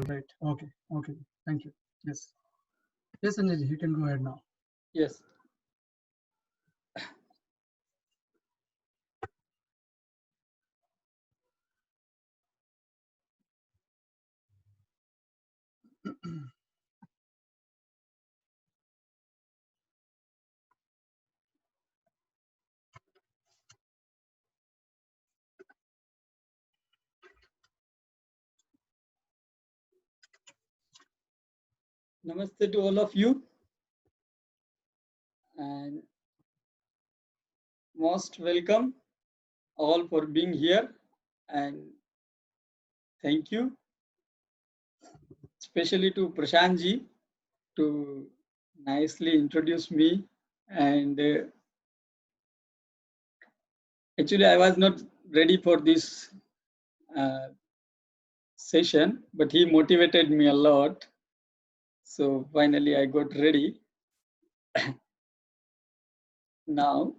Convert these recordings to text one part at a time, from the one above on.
Right. Okay. Okay. Thank you. Yes. Yes, Anil, you can go ahead now. Yes. Namaste to all of you, and most welcome all for being here, and thank you especially to Prashant ji to nicely introduce me. And actually I was not ready for this uh, session, but he motivated me a lot, so finally I got ready. Now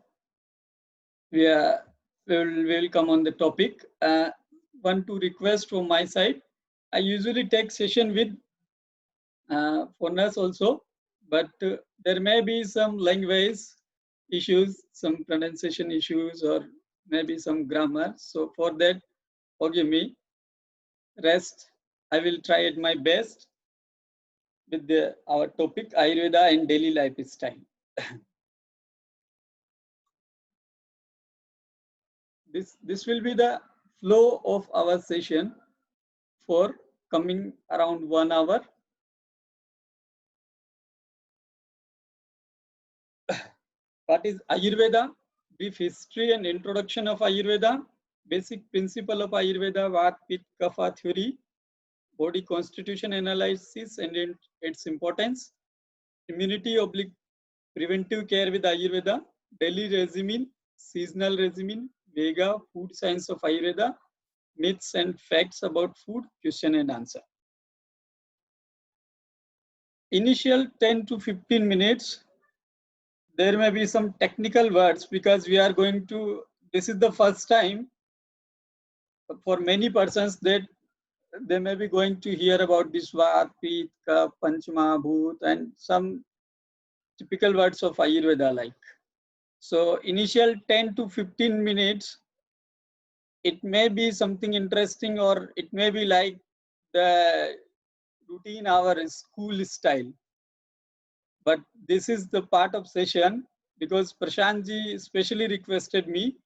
we will come on the topic. One to request from my side. I usually take session with foreigners also, but there may be some language issues, some pronunciation issues, or maybe some grammar. So for that, forgive me. Rest, I will try at my best with our topic Ayurveda and daily lifestyle. This will be the flow of our session for coming around 1 hour. What is Ayurveda? Brief history and introduction of Ayurveda. Basic principle of Ayurveda, Vata, Pitta, Kapha theory. Body constitution analysis and its importance. Immunity oblique preventive care with Ayurveda. Daily regimen, seasonal regimen. Vega, food science of Ayurveda. Myths and facts about food, question and answer. Initial 10 to 15 minutes, there may be some technical words because we are going to, this is the first time for many persons that they may be going to hear about this Vata, Pitta, Kapha, Panchama, Bhut, and some typical words of Ayurveda like. So initial 10 to 15 minutes, it may be something interesting or it may be like the routine our school style. But this is the part of session because Prashant ji especially requested me.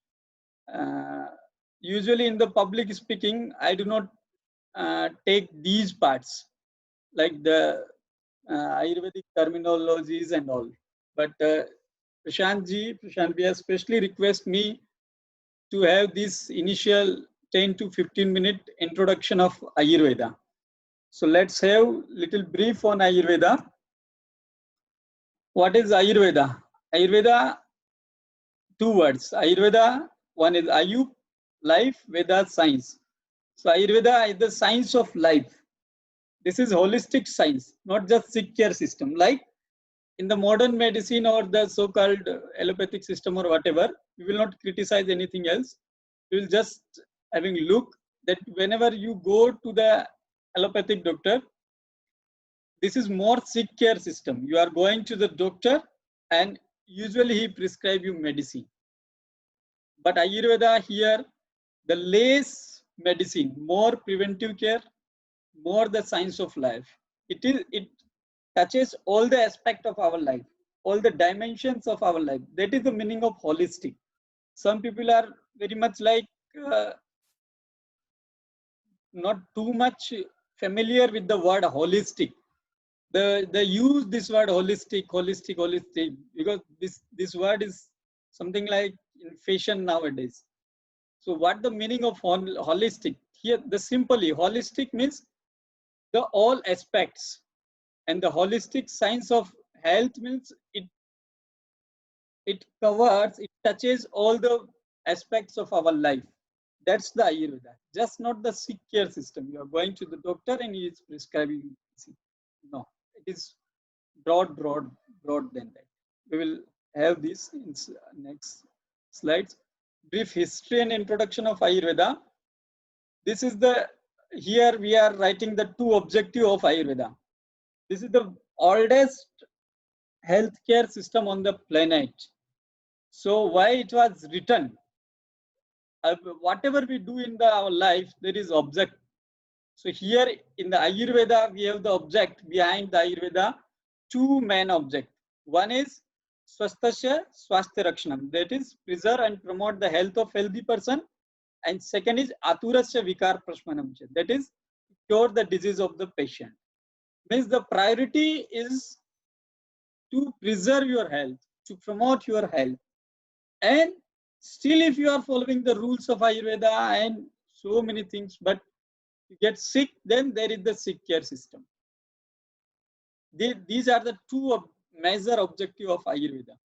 Usually in the public speaking, I do not take these parts like the Ayurvedic terminologies and all. But Prashant Bhaiya especially request me to have this initial 10 to 15 minute introduction of Ayurveda. So let's have little brief on Ayurveda. What is Ayurveda? Ayurveda, two words. Ayurveda, one is Ayu, life, Veda, science. So Ayurveda is the science of life. This is holistic science, not just sick care system. Like in the modern medicine or the so-called allopathic system or whatever, we will not criticize anything else. We will just having look that whenever you go to the allopathic doctor, this is more sick care system. You are going to the doctor and usually he prescribe you medicine. But Ayurveda here, the less medicine, more preventive care, more the science of life. It touches all the aspect of our life, all the dimensions of our life. That is the meaning of holistic. Some people are very much like not too much familiar with the word holistic. They use this word holistic because this word is something like in fashion nowadays. So what the meaning of holistic? Here, the simply holistic means the all aspects, and the holistic science of health means it covers, it touches all the aspects of our life. That's the Ayurveda, just not the sick care system. You are going to the doctor and he is prescribing medicine. No, it is broad than that. We will have this in next slides. Brief history and introduction of Ayurveda. This is the here we are writing the two objective of Ayurveda. This is the oldest healthcare system on the planet. So why it was written? Whatever we do in our life, there is object. So here in the Ayurveda, we have the object behind the Ayurveda, two main objects. One is Swasthasya Swasthya Rakshanam, that is preserve and promote the health of healthy person. And second is Aturasya Vikar Prashmanam, that is cure the disease of the patient. Means the priority is to preserve your health, to promote your health. And still if you are following the rules of Ayurveda and so many things, but you get sick, then there is the sick care system. These are the two major objectives of Ayurveda.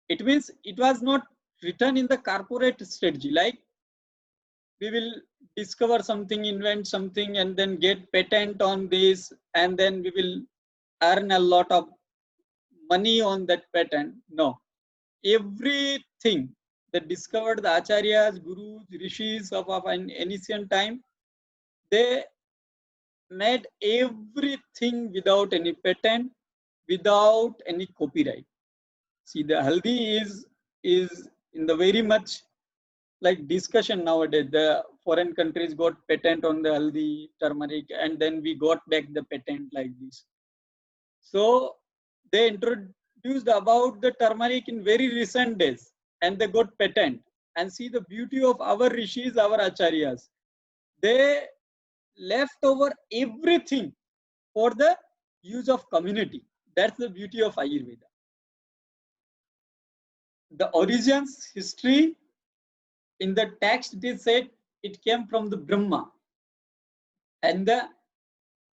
It means it was not written in the corporate strategy, like we will discover something, invent something, and then get patent on this, and then we will earn a lot of money on that patent. No. Everything that discovered the acharyas, gurus, rishis of an ancient time, they made everything without any patent, without any copyright. See, the haldi is in the very much like discussion nowadays. The foreign countries got patent on the haldi, turmeric, and then we got back the patent like this. So they introduced about the turmeric in very recent days, and they got patent. And see the beauty of our rishis, our acharyas. They left over everything for the use of community. That's the beauty of Ayurveda. The origins, history, in the text it is said it came from the Brahma. And the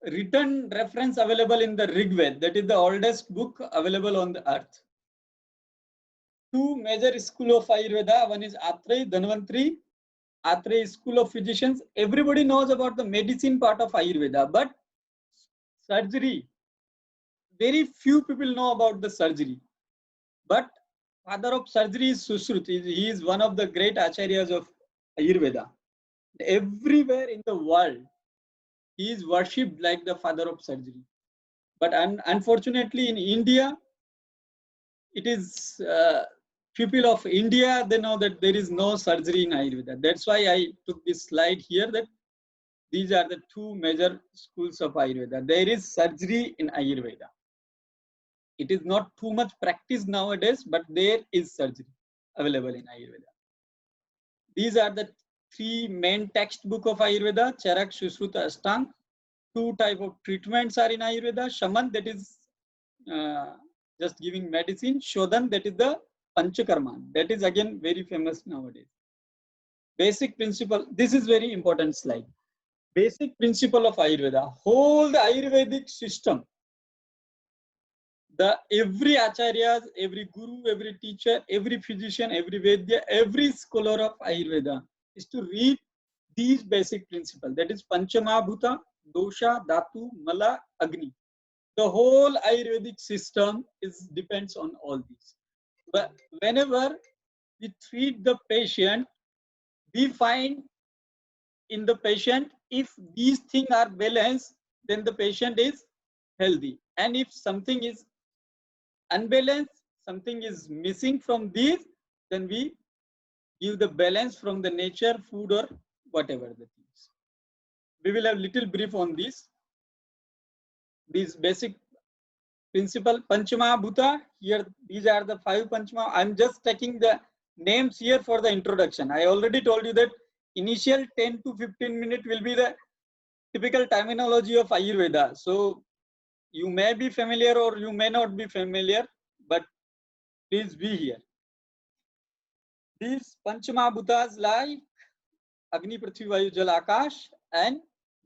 written reference available in the Rig Veda, that is the oldest book available on the earth. Two major schools of Ayurveda, one is Atreya, Dhanvantari. Atreya is school of physicians. Everybody knows about the medicine part of Ayurveda, but surgery, very few people know about the surgery. But father of surgery is Sushruta. He is one of the great acharyas of Ayurveda. Everywhere in the world, he is worshipped like the father of surgery. But unfortunately, in India, it is people of India, they know that there is no surgery in Ayurveda. That's why I took this slide here, that these are the two major schools of Ayurveda. There is surgery in Ayurveda. It is not too much practiced nowadays, but there is surgery available in Ayurveda. These are the three main textbook of Ayurveda: Charak, Sushruta, Ashtanga. Two type of treatments are in Ayurveda: Shaman, that is just giving medicine; Shodhan, that is the Panchakarma. That is again very famous nowadays. Basic principle. This is very important slide. Basic principle of Ayurveda. Whole the Ayurvedic system. Every acharyas, every guru, every teacher, every physician, every Vedya, every scholar of Ayurveda is to read these basic principles. That is Panchama Bhuta, Dosha, Dhatu, Mala, Agni. The whole Ayurvedic system depends on all these. But whenever we treat the patient, we find in the patient, if these things are balanced, then the patient is healthy. And if something is unbalanced, something is missing from these, then we give the balance from the nature, food, or whatever the things. We will have little brief on this. These basic principle, Panchama Bhuta, here these are the 5 Panchama. I'm just taking the names here for the introduction. I already told you that initial 10 to 15 minutes will be the typical terminology of Ayurveda. So you may be familiar or you may not be familiar, but please be here. These Panchama Bhutas like Agni, Prithvi, Vayu, Jal, Akash, and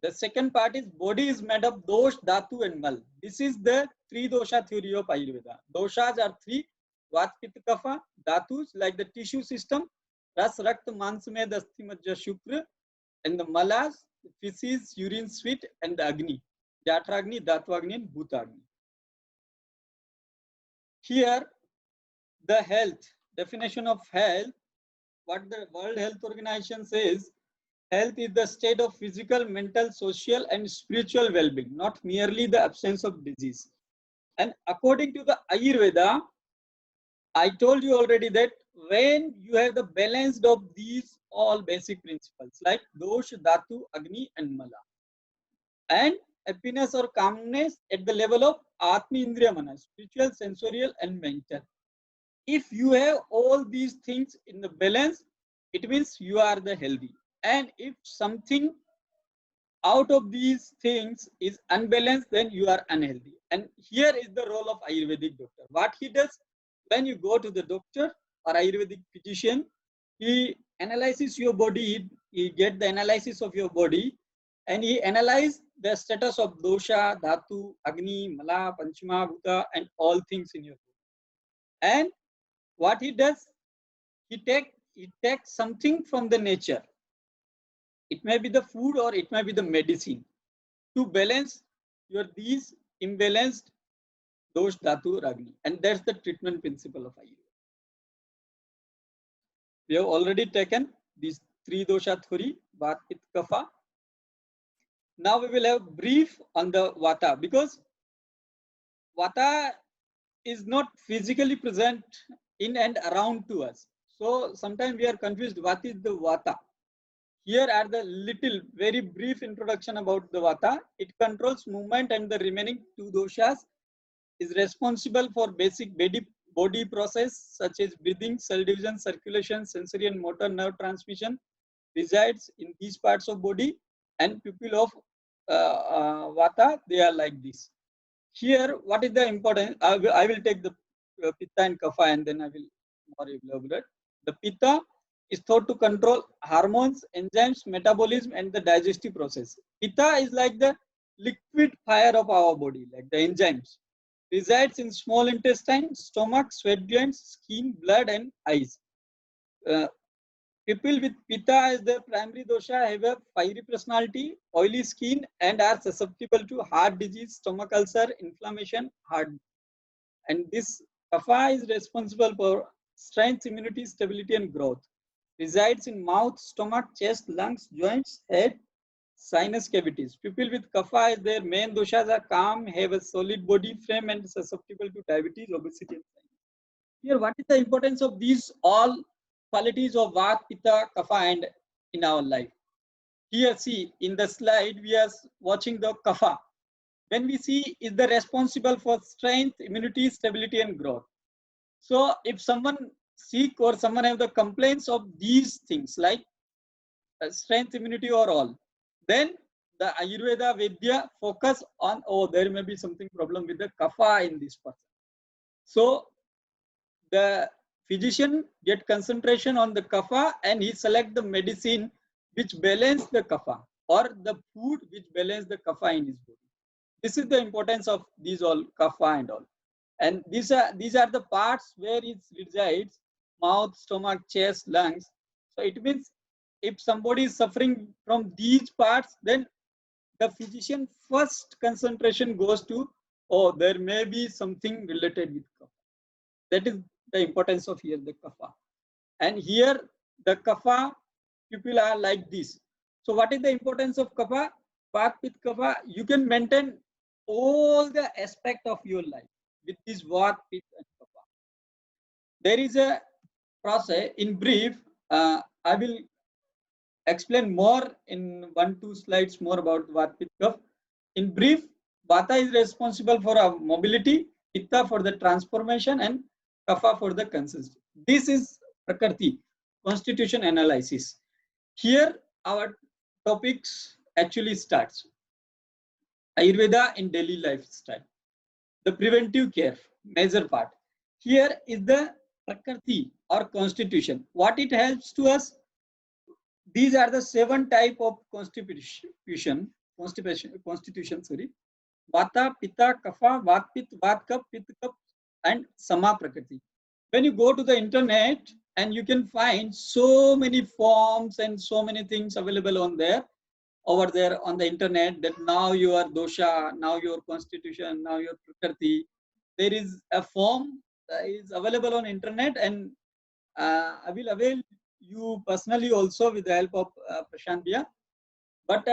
the second part is body is made of dosh, dhatu, and mal. This is the 3 dosha theory of Ayurveda. Doshas are 3: Vat, Pitta, Kapha. Dhatus like the tissue system: Ras, Rakt, Mans, Med, Asti, Majja, Shukra. And the malas, feces, urine, sweat, and the Agni: Jatragni, Dhatwagni, and Bhutagni. Here, the health, definition of health, what the World Health Organization says, Health is the state of physical, mental, social, and spiritual well-being, not merely the absence of disease. And according to the Ayurveda, I told you already that when you have the balance of these all basic principles like Dosh, Dhatu, Agni, and Mala, and happiness or calmness at the level of Atma Indriya Mana, spiritual, sensorial, and mental. If you have all these things in the balance, it means you are the healthy. And if something out of these things is unbalanced, then you are unhealthy. And here is the role of Ayurvedic doctor. What he does, when you go to the doctor or Ayurvedic physician, he analyzes your body, he get the analysis of your body, and he analyze the status of dosha, dhatu, agni, mala, panchama, bhuta, and all things in your body. And what he does, he takes something from the nature. It may be the food or it may be the medicine to balance your these imbalanced dosh, dhatu, ragni. And that's the treatment principle of Ayurveda. We have already taken these three dosha theory, Vata, Pitta, Kapha. Now we will have brief on the Vata, because Vata is not physically present in and around to us. So sometimes we are confused, what is the Vata? Here are the little, very brief introduction about the Vata. It controls movement and the remaining two doshas, is responsible for basic body process such as breathing, cell division, circulation, sensory and motor nerve transmission, resides in these parts of body, and people of Vata, they are like this. Here, what is the important? I will take the Pitta and Kapha and then I will more elaborate. The Pitta is thought to control hormones, enzymes, metabolism, and the digestive process. Pitta is like the liquid fire of our body, like the enzymes. Resides in small intestine, stomach, sweat glands, skin, blood, and eyes. People with Pitta as their primary dosha have a fiery personality, oily skin, and are susceptible to heart disease, stomach ulcer, inflammation, heart. And this Kapha is responsible for strength, immunity, stability, and growth. Resides in mouth, stomach, chest, lungs, joints, head, sinus cavities. People with Kapha as their main doshas are calm, have a solid body frame, and susceptible to diabetes, obesity, and sinus. Here, what is the importance of these all qualities of Vata, Pitta, Kapha, and in our life? Here, see, in the slide, we are watching the Kapha. When we see is the responsible for strength, immunity, stability, and growth. So, if someone sick or someone have the complaints of these things like strength, immunity, or all, then the Ayurveda Vedya focus on, oh, there may be something problem with the Kapha in this person. So, the physician get concentration on the Kapha and he select the medicine which balance the Kapha or the food which balance the Kapha in his body. This is the importance of these all Kapha and all. And these are the parts where it resides: mouth, stomach, chest, lungs. So it means if somebody is suffering from these parts, then the physician first concentration goes to, oh, there may be something related with Kapha. That is the importance of here the Kapha. And here the Kapha people are like this. So what is the importance of Kapha? Vata, Pitta, Kapha, you can maintain all the aspect of your life with this Vata, Pitta, and Kapha. There is a process. In brief, I will explain more in 1-2 slides more about Vata, Pitta, Kapha. In brief, Vata is responsible for our mobility, Pitta for the transformation, and Kapha for the consistency. This is Prakriti, constitution analysis. Here our topics actually starts. Ayurveda in daily lifestyle. The preventive care, major part. Here is the Prakriti or constitution. What it helps to us? These are the 7 type of constitution, sorry. Vata, Pitta, Kapha, Vata, Pitta, Vata, Kapha, Pitta, Kapha, and Sama Prakriti. When you go to the internet and you can find so many forms and so many things available on there, over there on the internet, that now your dosha, now your constitution, now your Prakriti. There is a form is available on internet, and I will avail you personally also with the help of Prashant Bhaiya. But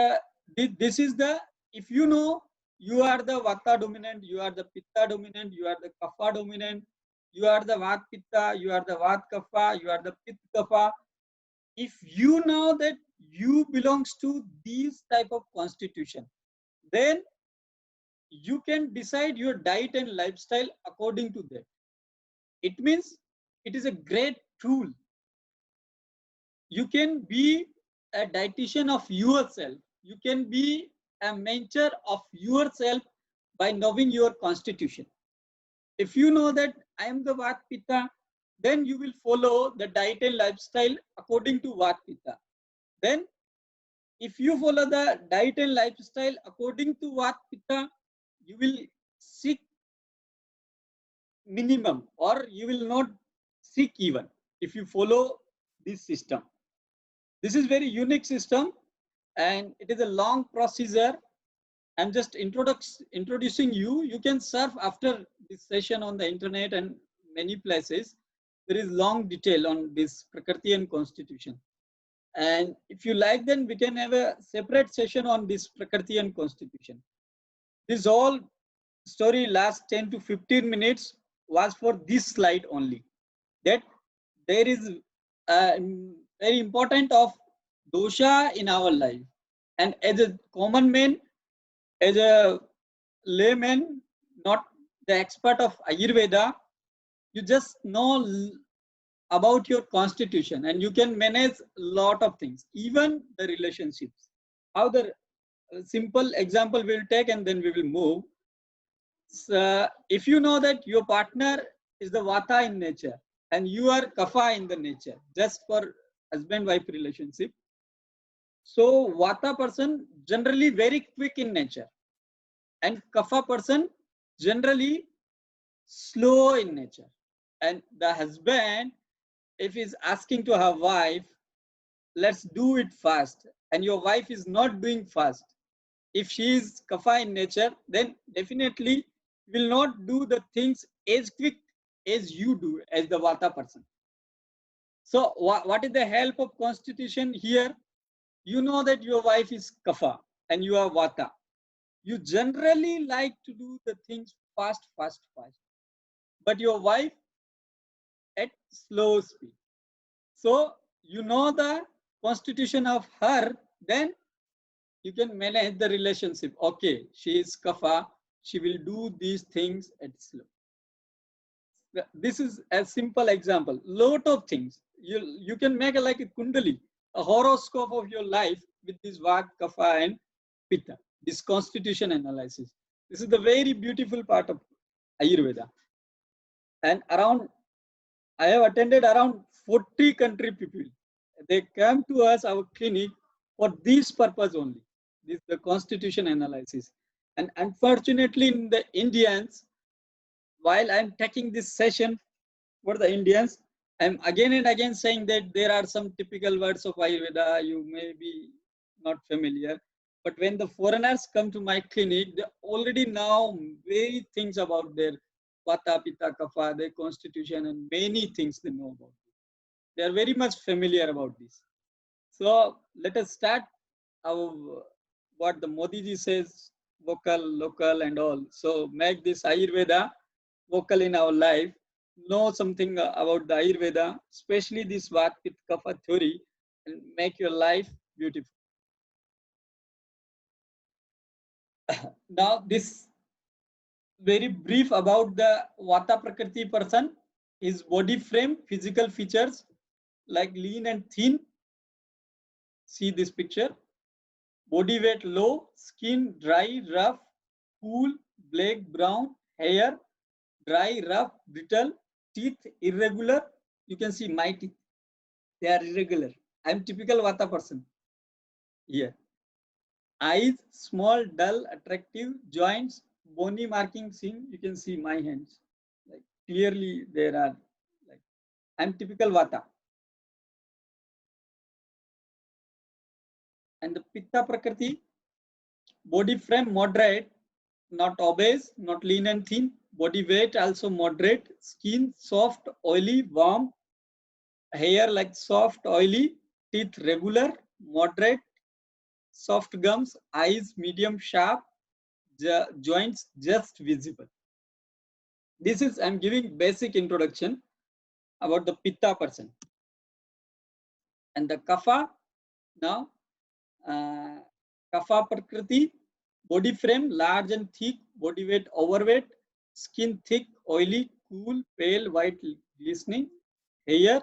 this is the, if you know you are the Vata dominant, you are the Pitta dominant, you are the Kapha dominant, you are the Vat Pitta, you are the Vat Kapha, you are the Pitta Kapha. If you know that you belongs to these type of constitution, then you can decide your diet and lifestyle according to that. It means it is a great tool. You can be a dietitian of yourself. You can be a mentor of yourself by knowing your constitution. If you know that I am the Vat Pitta, then you will follow the diet and lifestyle according to Vat Pitta. Then if you follow the diet and lifestyle according to Vat Pitta, you will seek minimum, or you will not seek even if you follow this system. This is very unique system, and it is a long procedure. I'm just introducing you. You can surf after this session on the internet and many places. There is long detail on this Prakriti and Constitution. And if you like, then we can have a separate session on this Prakriti and Constitution. This whole story last 10 to 15 minutes was for this slide only. That there is very important of dosha in our life. And as a common man, as a layman, not the expert of Ayurveda, you just know about your constitution and you can manage a lot of things, even the relationships. How the simple example we'll take and then we will move. So if you know that your partner is the Vata in nature and you are Kapha in the nature, just for husband-wife relationship. So Vata person generally very quick in nature, and Kapha person generally slow in nature. And the husband, if he's asking to her wife, let's do it fast, and your wife is not doing fast, if she is Kapha in nature, then definitely will not do the things as quick as you do as the Vata person. So what is the help of constitution here? You know that your wife is Kapha and you are Vata. You generally like to do the things fast. But your wife at slow speed. So you know the constitution of her, then you can manage the relationship. Okay, she is Kapha, she will do these things at slow. This is a simple example. Lot of things. You can make like a kundali, a horoscope of your life with this Vata, Kapha and Pitta, this constitution analysis. This is the very beautiful part of Ayurveda. And I have attended around 40 country people. They come to us, our clinic, for this purpose only, this the constitution analysis. And unfortunately, in the Indians, while I'm taking this session for the Indians, I'm again and again saying that there are some typical words of Ayurveda you may be not familiar. But when the foreigners come to my clinic, they already know many things about their Vata, Pitta, Kapha, their constitution, and many things they know about it. They are very much familiar about this. So let us start our what the Modi ji says, vocal, local, and all. So make this Ayurveda vocal in our life. Know something about the Ayurveda, especially this Vata, Pitta, Kapha theory, and make your life beautiful. Now this very brief about the Vata Prakriti person, his body frame, physical features like lean and thin. See this picture. Body weight low, skin dry, rough, cool, black, brown, hair dry, rough, brittle, teeth irregular. You can see my teeth, they are irregular. I am typical Vata person. Here. Eyes small, dull, attractive, joints, bony marking seen. You can see my hands. Like clearly there are, like I am typical Vata. And the Pitta Prakriti, body frame moderate, not obese, not lean and thin. Body weight also moderate. Skin soft, oily, warm. hair like soft, oily, teeth regular, moderate, soft gums, eyes medium sharp, joints just visible. This is, I'm giving basic introduction about the Pitta person. And the Kapha, now, Kapha Prakriti, body frame large and thick, body weight overweight, skin thick, oily, cool, pale, white, glistening, hair,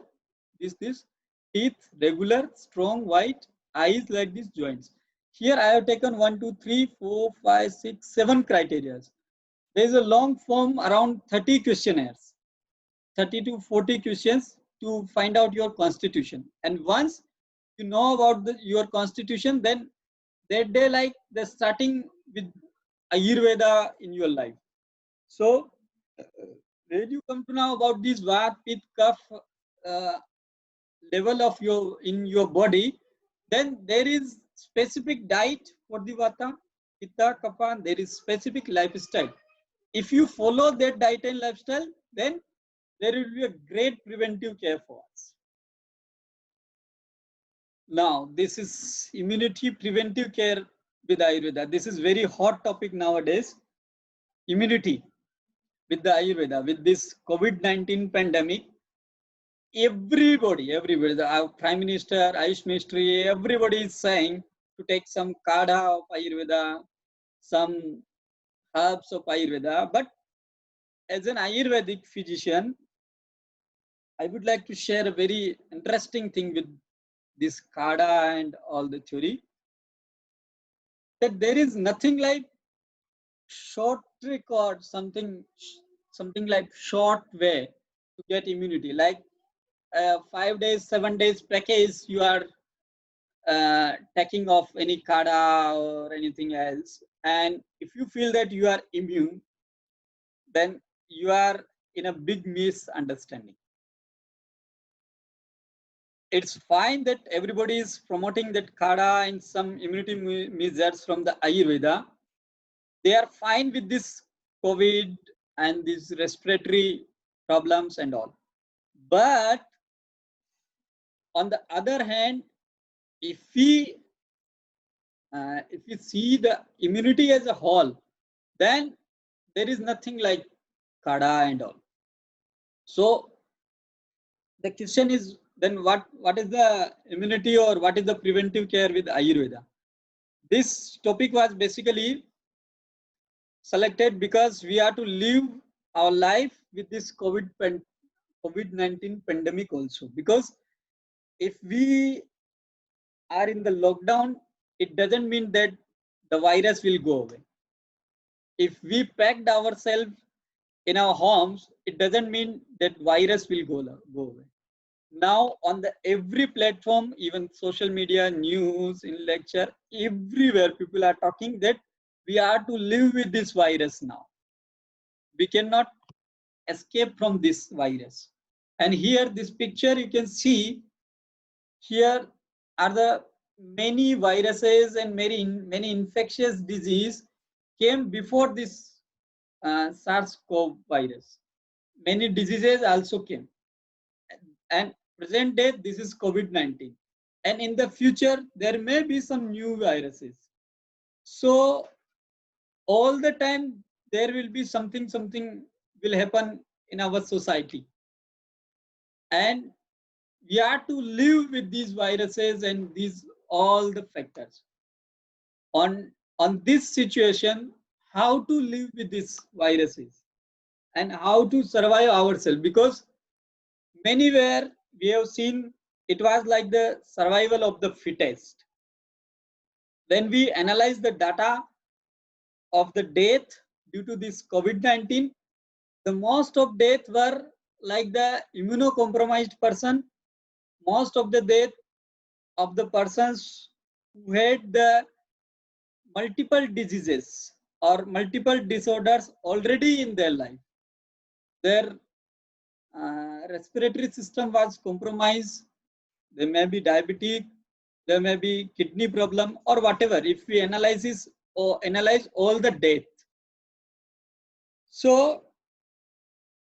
this, teeth regular, strong, white, eyes like these, joints. Here I have taken 1, 2, 3, 4, 5, 6, 7 criteria. There is a long form around 30 questionnaires, 30 to 40 questions to find out your constitution. And once you know about your constitution, then that day like the starting with Ayurveda in your life. So when you come to know about this Vata, Pitta, Kapha level of in your body, then there is specific diet for the Vata, Pitta, Kapha, there is specific lifestyle. If you follow that diet and lifestyle, then there will be a great preventive care for us. Now, this is immunity preventive care with Ayurveda. This is very hot topic nowadays. Immunity with the Ayurveda, with this COVID-19 pandemic. Everybody, the Prime Minister, Ayush Ministry, everybody is saying to take some kadha of Ayurveda, some herbs of Ayurveda. But as an Ayurvedic physician, I would like to share a very interesting thing with this kadha and all the theory, that there is nothing like short trick or something like short way to get immunity, like 5 days, 7 days package you are taking off any kadha or anything else, and if you feel that you are immune, then you are in a big misunderstanding. It's fine that everybody is promoting that kadha and some immunity measures from the Ayurveda. They are fine with this COVID and these respiratory problems and all. But on the other hand, if we see the immunity as a whole, then there is nothing like kadha and all. So the question is, then what is the immunity or what is the preventive care with Ayurveda? This topic was basically selected because we are to live our life with this COVID-19 pandemic also. Because if we are in the lockdown, it doesn't mean that the virus will go away. If we packed ourselves in our homes, it doesn't mean that virus will go away. Now on the every platform, even social media, news, in lecture, everywhere people are talking that we are to live with this virus now. We cannot escape from this virus. And here, this picture you can see, here are the many viruses and many infectious disease came before this SARS-CoV virus. Many diseases also came. And present day, this is COVID-19. And in the future, there may be some new viruses. So all the time, there will be something will happen in our society. And we are to live with these viruses and these all the factors. On this situation, how to live with these viruses and how to survive ourselves, because many where we have seen it was like the survival of the fittest. When we analyze the data of the death due to this COVID-19, the most of death were like the immunocompromised person, most of the death of the persons who had the multiple diseases or multiple disorders already in their life. Their respiratory system was compromised. They may be diabetic, there may be kidney problem or whatever. If we analyze all the death. So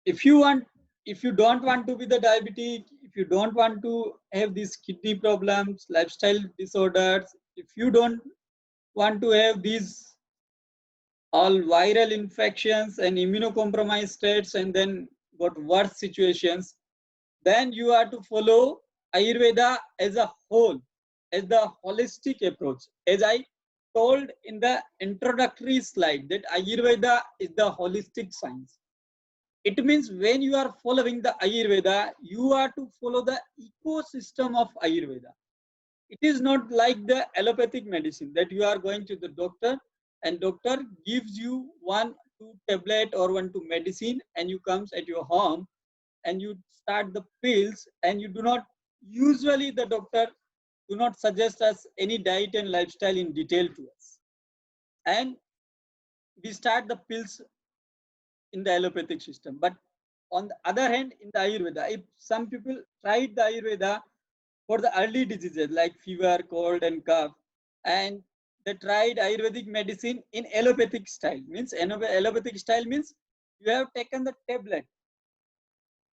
if you want if you don't want to be the diabetic, if you don't want to have these kidney problems, lifestyle disorders, if you don't want to have these all viral infections and immunocompromised states and then got worse situations, then you have to follow Ayurveda as a whole, as the holistic approach. As I told in the introductory slide, that Ayurveda is the holistic science. It means when you are following the Ayurveda, you are to follow the ecosystem of Ayurveda. It is not like the allopathic medicine that you are going to the doctor and doctor gives you 1-2 tablet or 1-2 medicine and you comes at your home and you start the pills, and you do not, usually the doctor do not suggest us any diet and lifestyle in detail to us, and we start the pills in the allopathic system. But on the other hand, in the Ayurveda, if some people tried the Ayurveda for the early diseases like fever, cold and cough, and they tried Ayurvedic medicine in allopathic style. Means allopathic style means you have taken the tablet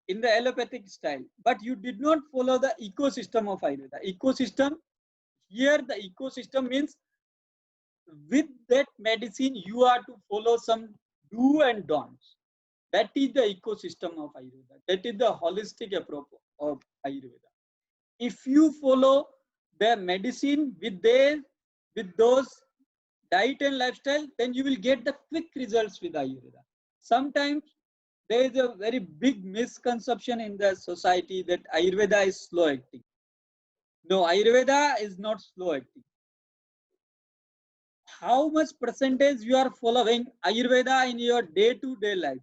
in the allopathic style, but you did not follow the ecosystem of Ayurveda. Ecosystem, here the ecosystem means with that medicine you are to follow some do and don'ts. That is the ecosystem of Ayurveda. That is the holistic approach of Ayurveda. If you follow the medicine with those diet and lifestyle, then you will get the quick results with Ayurveda. Sometimes there is a very big misconception in the society that Ayurveda is slow acting. No, Ayurveda is not slow acting. How much percentage you are following Ayurveda in your day-to-day life,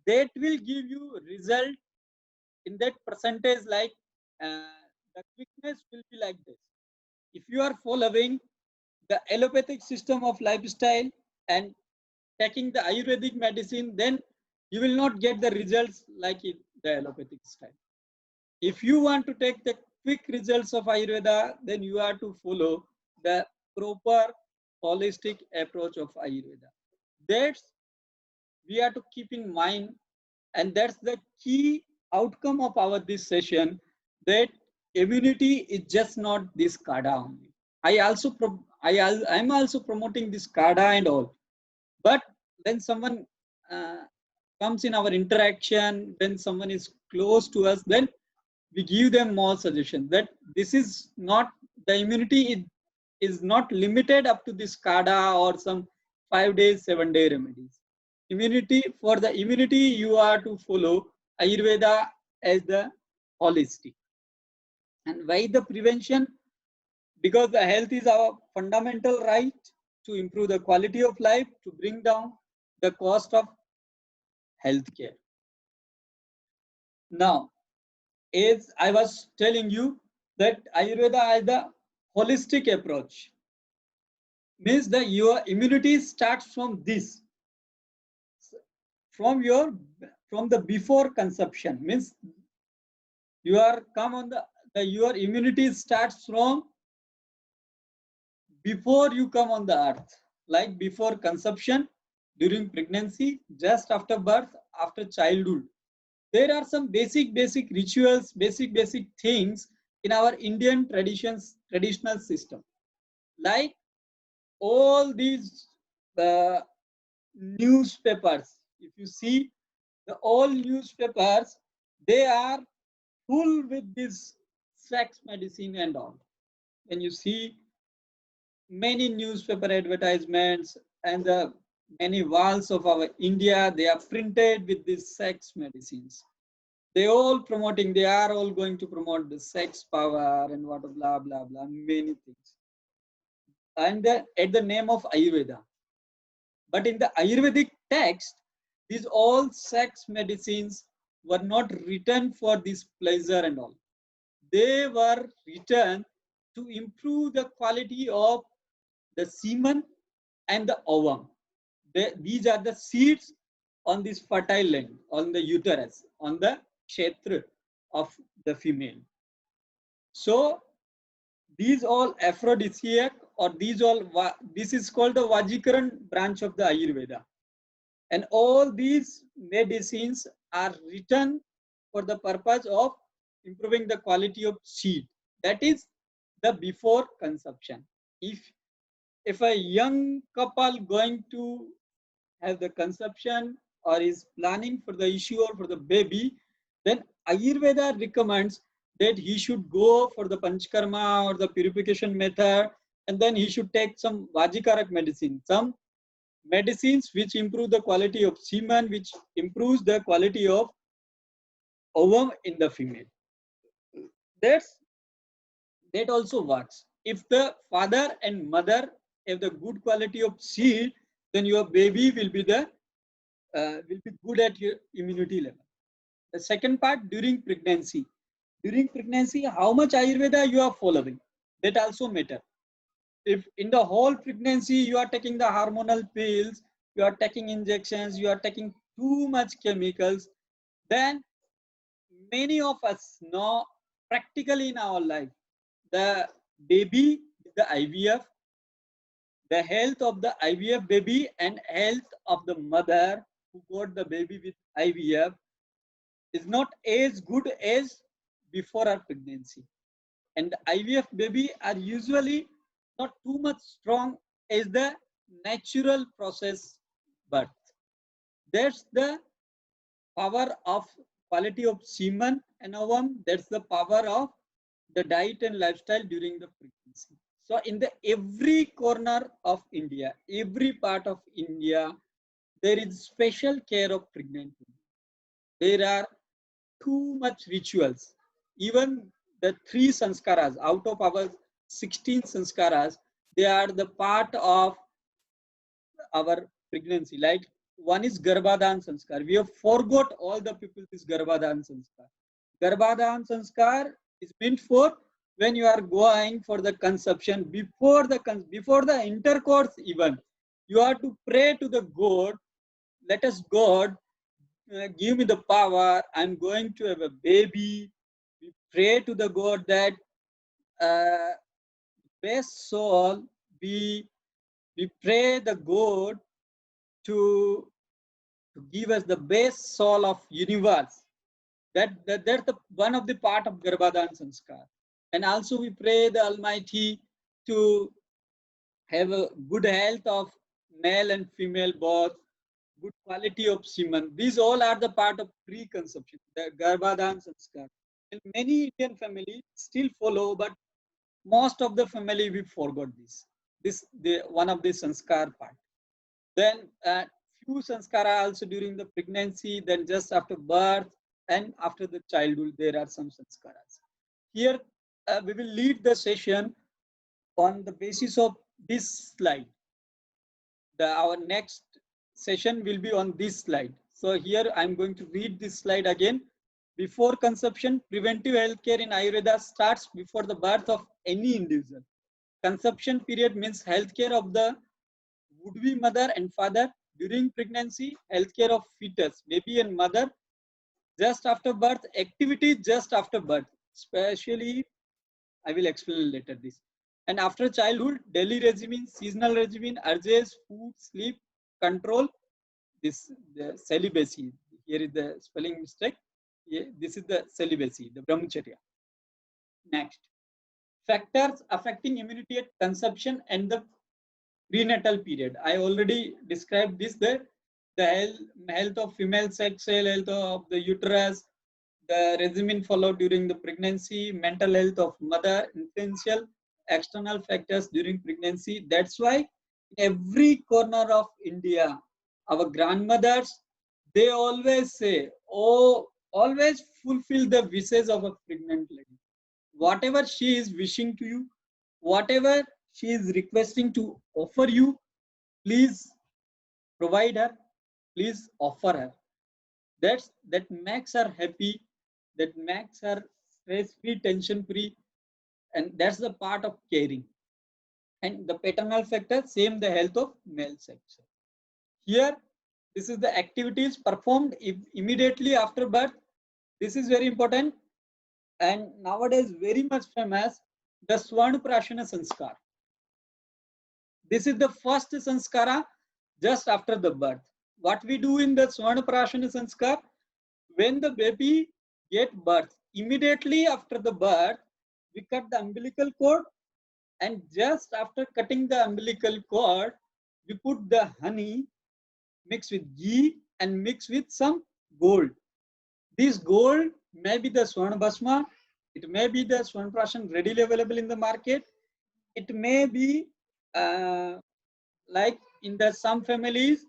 that will give you result in that percentage. Like the quickness will be like this. If you are following the allopathic system of lifestyle and taking the Ayurvedic medicine, then you will not get the results like in the allopathic style. If you want to take the quick results of Ayurveda, then you have to follow the proper holistic approach of Ayurveda. That's we have to keep in mind, and that's the key outcome of our this session, that immunity is just not this kada only. I'm also promoting this kada and all, but when someone comes in our interaction, when someone is close to us, then we give them more suggestions that this is not, the immunity is not limited up to this kada or some 5 days, 7-day remedies. Immunity, for the immunity, you are to follow Ayurveda as the holistic. And why the prevention? Because the health is our fundamental right to improve the quality of life, to bring down the cost of healthcare. Now, as I was telling you, that Ayurveda is the holistic approach. Means that your immunity starts from this, from the before conception. Means you are come on your immunity starts from before you come on the earth, like before conception, during pregnancy, just after birth, after childhood. There are some basic rituals, basic things in our Indian traditional system. Like all these newspapers, if you see all newspapers, they are full with this sex medicine and all. When you see many newspaper advertisements and the many walls of our India, they are printed with these sex medicines. They are all going to promote the sex power and what blah blah blah, many things. And at the name of Ayurveda. But in the Ayurvedic text, these all sex medicines were not written for this pleasure and all. They were written to improve the quality of the semen and the ovum. These are the seeds on this fertile land, on the uterus, on the kshetra of the female. So these all aphrodisiac, or this is called the Vajikaran branch of the Ayurveda. And all these medicines are written for the purpose of improving the quality of seed. That is the before conception. If a young couple going to have the conception or is planning for the issue or for the baby, then Ayurveda recommends that he should go for the Panchkarma or the purification method, and then he should take some Vajikarak medicine, some medicines which improve the quality of semen, which improves the quality of ovum in the female. That also works. If the father and mother have the good quality of seed, then your baby will be good at your immunity level. The second part, during pregnancy. During pregnancy, how much Ayurveda you are following, that also matter. If in the whole pregnancy you are taking the hormonal pills, you are taking injections, you are taking too much chemicals, then many of us know practically in our life, the baby, the IVF, the health of the IVF baby and health of the mother who got the baby with IVF is not as good as before our pregnancy. And the IVF baby are usually not too much strong as the natural process birth. That's the power of quality of semen and ovum. That's the power of the diet and lifestyle during the pregnancy. So in the every corner of India, every part of India, there is special care of pregnant women. There are too much rituals. Even the 3 sanskaras out of our 16 sanskaras, they are the part of our pregnancy. Like one is Garbhadan sanskar. We have forgot all the people this Garbhadan sanskar. Garbhadan sanskar is meant for when you are going for the conception, before the intercourse even. You have to pray to the God, let us God give me the power, I'm going to have a baby. We pray to the God that best soul, we pray the God to give us the best soul of universe. That's the one of the part of Garbhadan Sanskar. And also we pray the Almighty to have a good health of male and female both, good quality of semen. These all are the part of pre-conception, the Garbhadan Sanskar. And many Indian families still follow, but most of the family we forgot this. One of the sanskar part. Then few sanskara also during the pregnancy, then just after birth and after the childhood, there are some sanskaras. Here we will lead the session on the basis of this slide. Our next session will be on this slide. So here I'm going to read this slide again. Before conception, preventive healthcare in Ayurveda starts before the birth of any individual. Conception period means healthcare of the would-be mother and father. During pregnancy, healthcare of fetus, baby and mother. Just after birth, activity just after birth. Especially, I will explain later this. And after childhood, daily regimen, seasonal regimen, urges, food, sleep, control. This the celibacy. Here is the spelling mistake. This is the celibacy, the brahmacharya. Next, factors affecting immunity at conception and the prenatal period. I already described this. The health of female sex cell, health of the uterus, the regimen followed during the pregnancy, mental health of mother, influential external factors during pregnancy. That's why in every corner of India, our grandmothers, they always say, oh, always fulfill the wishes of a pregnant lady. Whatever she is wishing to you, whatever she is requesting to offer you, please provide her, please offer her. That makes her happy, that makes her stress-free, tension-free, and that's the part of caring. And the paternal factor, same the health of male sex. Here, this is the activities performed immediately after birth. This is very important. And nowadays, very much famous, the Swarnaprashana Sanskar. This is the first Sanskara just after the birth. What we do in the Swarnaprashana Sanskar, when the baby get birth, immediately after the birth, we cut the umbilical cord, and just after cutting the umbilical cord, we put the honey mixed with ghee and mixed with some gold. This gold may be the Swarna Bhasma, it may be the Swarna Prashan readily available in the market, it may be like in the some families,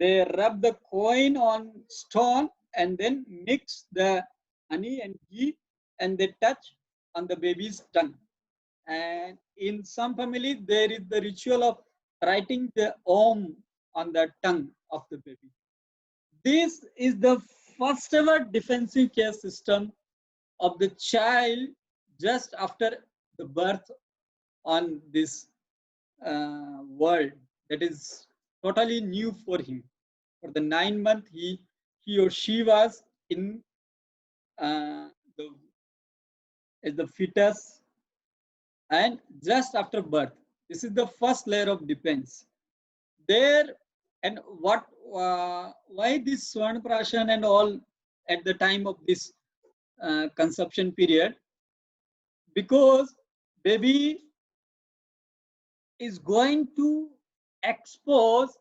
they rub the coin on stone and then mix the honey and ghee and they touch on the baby's tongue. And in some families, there is the ritual of writing the Om on the tongue of the baby. This is the first ever defensive care system of the child just after the birth on this world. That is totally new for him. For the 9 months, he or she was in the fetus, and just after birth, this is the first layer of defense. There, and what why this Swarna Prashan and all at the time of this conception period? Because baby is going to expose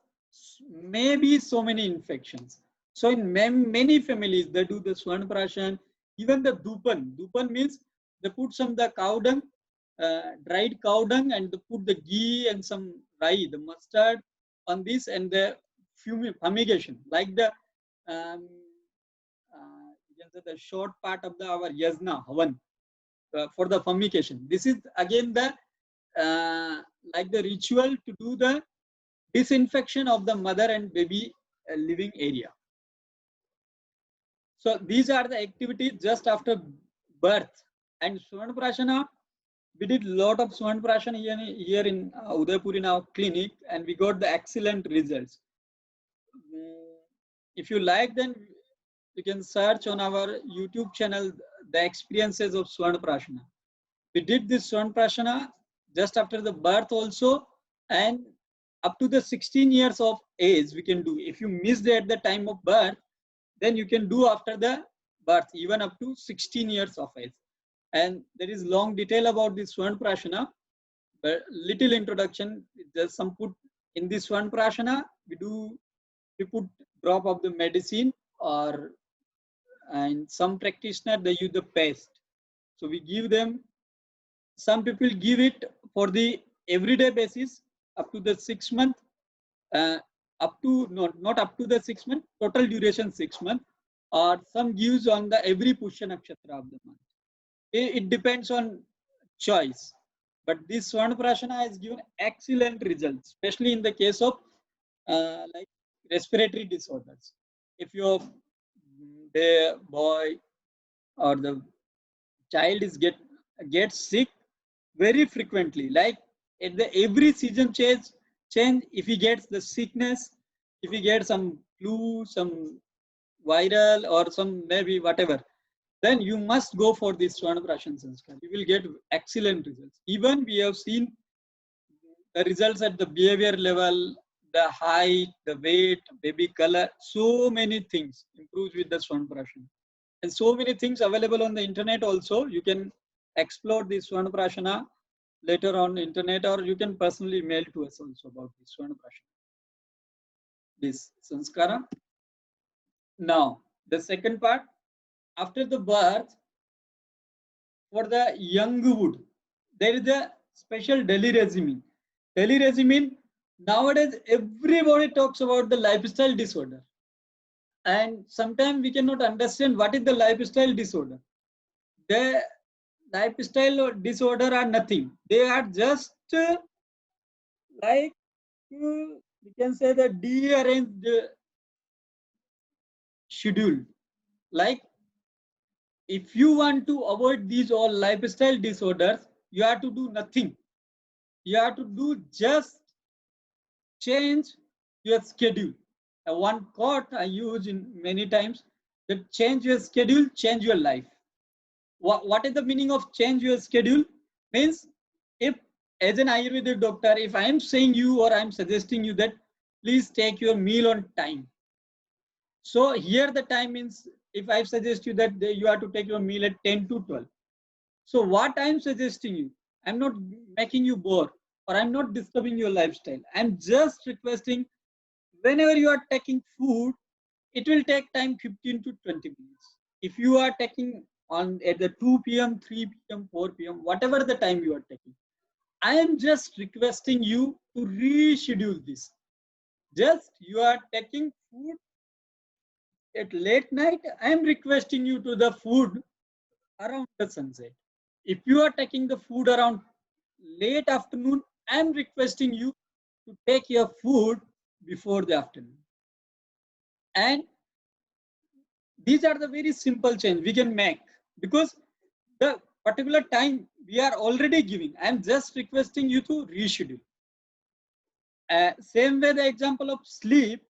maybe so many infections. So in many families, they do the Swarna Prashan, even the Dupan. Dupan means they put some the cow dung, dried cow dung, and they put the ghee and some rye, the mustard on this, and the fumigation, like the you can say the short part of our yajna, havan, for the fumigation. This is again the like the ritual to do the disinfection of the mother and baby living area. So these are the activities just after birth. And Swarna Prashana, we did a lot of Swarna Prashana here in Udaipur in our clinic, and we got the excellent results. If you like, then you can search on our YouTube channel the experiences of Swarna Prashana. We did this Swarna Prashana just after the birth also, and up to the 16 years of age we can do. If you missed at the time of birth, then you can do after the birth, even up to 16 years of age. And there is long detail about this Swarna Prashana, but little introduction. There's some put in this Swarna Prashana. We put drop of the medicine, or and some practitioner they use the paste. So we give them. Some people give it for the everyday basis up to the 6 month, up to not up to the 6 month, total duration 6 months, or some gives on the every Pushya Nakshatra of the month. It depends on choice. But this Swarna Prashana has given excellent results, especially in the case of like respiratory disorders. If your boy or the child is gets sick very frequently, like at the every season change, if he gets the sickness, if he gets some flu, some viral or some maybe whatever, then you must go for this Swarna Prashan Sanskar. You will get excellent results. Even we have seen the results at the behavior level, the height, the weight, baby color, so many things improves with the Swarna Prashan. And so many things available on the internet also. You can explore this Swarna Prashana later on internet, or you can personally mail to us also about this Swarna Prashana, this Sanskara. Now, the second part, after the birth, for the young wood, there is a special daily regimen. Daily regimen, nowadays everybody talks about the lifestyle disorder. And sometimes we cannot understand what is the lifestyle disorder. The lifestyle disorder are nothing. They are just like we can say the dearranged schedule. Like if you want to avoid these all lifestyle disorders, you have to do nothing. You have to do just change your schedule. One quote I use in many times, that change your schedule, change your life. What is the meaning of change your schedule? Means if as an Ayurvedic doctor, if I am saying you or I am suggesting you that please take your meal on time. So here the time means if I suggest you that you have to take your meal at 10 to 12. So what I'm suggesting you, I'm not making you bored or I'm not disturbing your lifestyle. I'm just requesting whenever you are taking food, it will take time 15 to 20 minutes. If you are taking on at the 2 p.m., 3 p.m., 4 p.m., whatever the time you are taking, I am just requesting you to reschedule this. Just you are taking food at late night, I am requesting you to the food around the sunset. If you are taking the food around late afternoon, I am requesting you to take your food before the afternoon. And these are the very simple change we can make because the particular time we are already giving. I am just requesting you to reschedule. Same way, the example of sleep,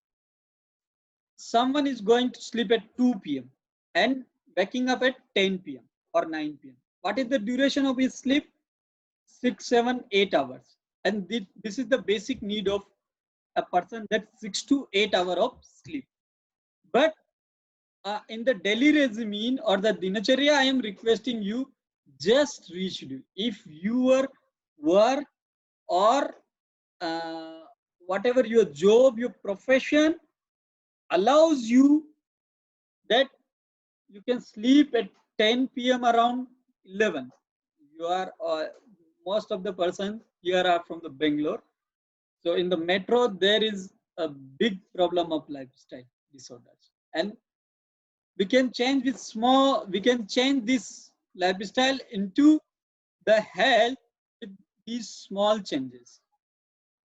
someone is going to sleep at 2 p.m. and waking up at 10 p.m. or 9 p.m. What is the duration of his sleep? 6, 7, 8 hours. And this is the basic need of a person, that 6 to 8 hours of sleep. But in the daily regimen or the dinacharya, I am requesting you just reschedule. If your work or whatever your job, your profession allows you that you can sleep at 10 p.m. around 11. You are most of the person here are from the Bangalore. So in the metro, there is a big problem of lifestyle disorders, and we can change with small. We can change this lifestyle into the health with these small changes.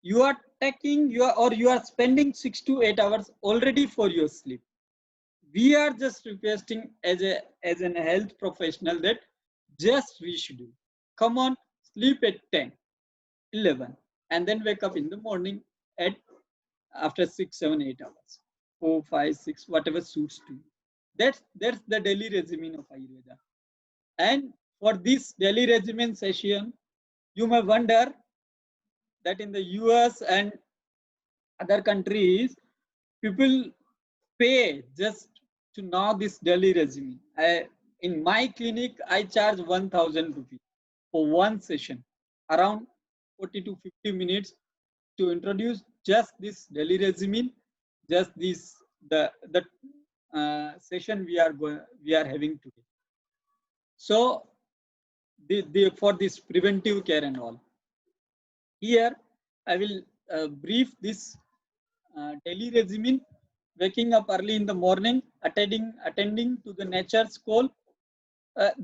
You are taking you are spending 6 to 8 hours already for your sleep. We are just requesting as an health professional that just reschedule. Come on, sleep at 10, 11, and then wake up in the morning at after 6, 7, 8 hours, 4, 5, 6, whatever suits to you. That's the daily regimen of Ayurveda. And for this daily regimen session, you may wonder that in the US and other countries, people pay just to know this daily regimen. In my clinic, I charge 1,000 rupees for one session, around 40 to 50 minutes to introduce just this daily regimen, just this the session we are having today. So for this preventive care and all, here I will brief this daily regimen. Waking up early in the morning, attending to the nature's call.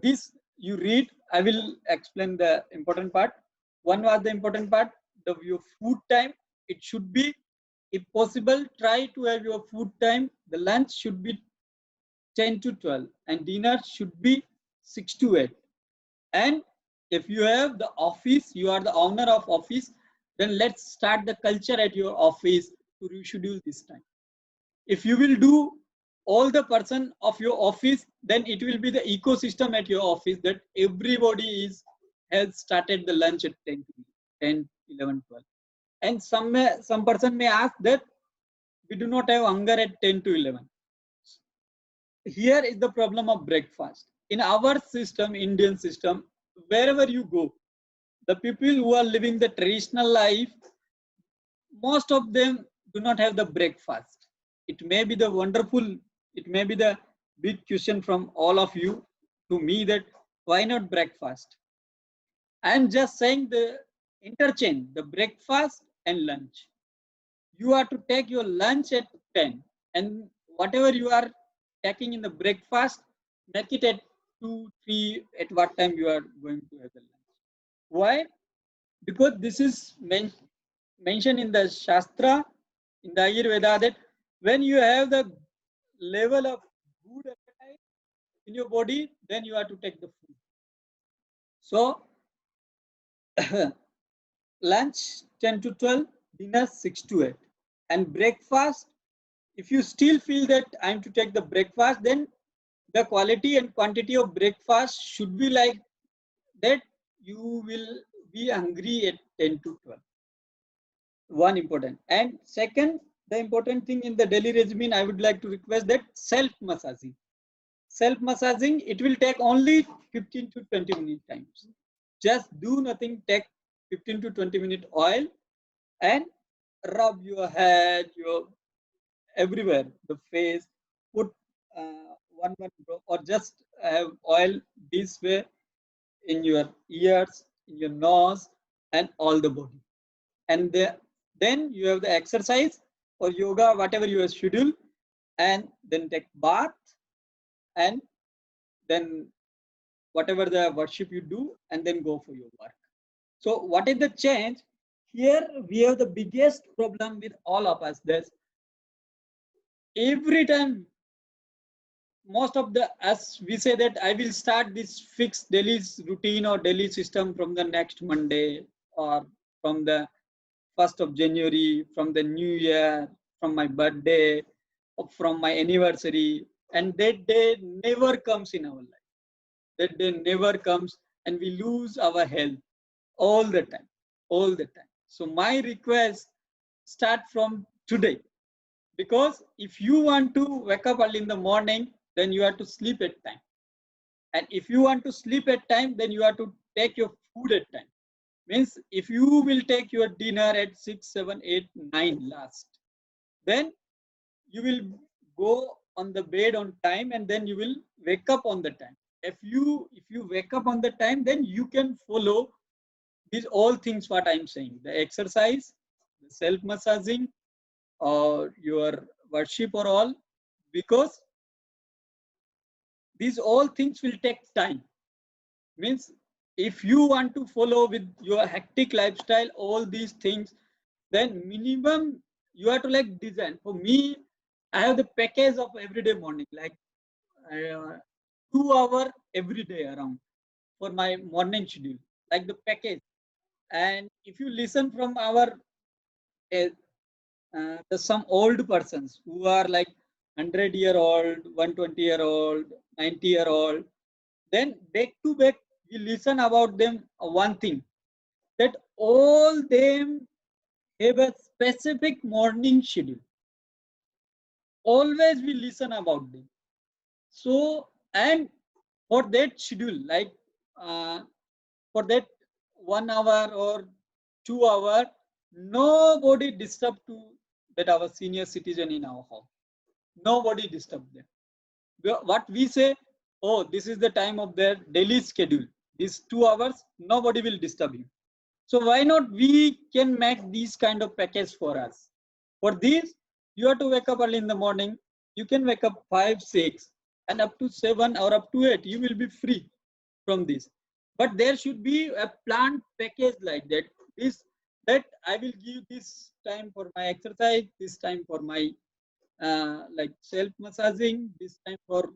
This you read. I will explain the important part. One was the important part. Your food time. It should be, if possible, try to have your food time. The lunch should be 10 to 12, and dinner should be 6 to 8. And if you have the office, you are the owner of office, then let's start the culture at your office to reschedule this time. If you will do all the person of your office, then it will be the ecosystem at your office that everybody has started the lunch at 10, 11, 12. And some person may ask that we do not have hunger at 10 to 11. Here is the problem of breakfast. In our system, Indian system, wherever you go, the people who are living the traditional life, most of them do not have the breakfast. It may be the wonderful, it may be the big question from all of you to me that why not breakfast? I am just saying the interchange, the breakfast and lunch. You are to take your lunch at 10, and whatever you are taking in the breakfast, make it at 2, 3, at what time you are going to have the lunch. Why? Because this is mentioned in the Shastra, in the Ayurveda, that when you have the level of good appetite in your body, then you have to take the food. So, lunch 10 to 12, dinner 6 to 8. And breakfast, if you still feel that I'm to take the breakfast, then the quality and quantity of breakfast should be like that you will be hungry at 10 to 12. One important. And second, the important thing in the daily regimen, I would like to request that self-massaging. self-massaging, it will take only 15 to 20 minute times. Just do nothing, take 15 to 20 minute oil and rub your head, your everywhere, the face, put one drop or just have oil this way in your ears, in your nose and all the body. And then you have the exercise or yoga, whatever you schedule, and then take bath, and then whatever the worship you do, and then go for your work. So what is the change? Here we have the biggest problem with all of us. There's every time most of the us we say that I will start this fixed daily routine or daily system from the next Monday or from the 1st of January, from the new year, from my birthday, or from my anniversary, and that day never comes in our life. That day never comes, and we lose our health all the time, all the time. So my request, start from today, because if you want to wake up early in the morning, then you have to sleep at time. And if you want to sleep at time, then you have to take your food at time. Means if you will take your dinner at 6, 7, 8, 9 last, then you will go on the bed on time, and then you will wake up on the time. If you wake up on the time, then you can follow these all things what I'm saying, the exercise, the self-massaging, or your worship or all, because these all things will take time. Means if you want to follow with your hectic lifestyle all these things, then minimum you have to like design. For me, I have the package of everyday morning, like 2 hours every day around for my morning schedule, like the package. And if you listen from our some old persons who are like 100-year-old, 120-year-old, 90-year-old, then back to back we listen about them one thing, that all them have a specific morning schedule. Always we listen about them. So, and for that schedule, like for that 1 hour or 2 hour, nobody disturb to that our senior citizen in our home. Nobody disturb them. What we say, oh, this is the time of their daily schedule. These 2 hours, nobody will disturb you. So why not we can make these kind of package for us? For this, you have to wake up early in the morning. You can wake up 5, 6, and up to 7 or up to 8, you will be free from this. But there should be a planned package like that. That I will give this time for my exercise, this time for my like self massaging, this time for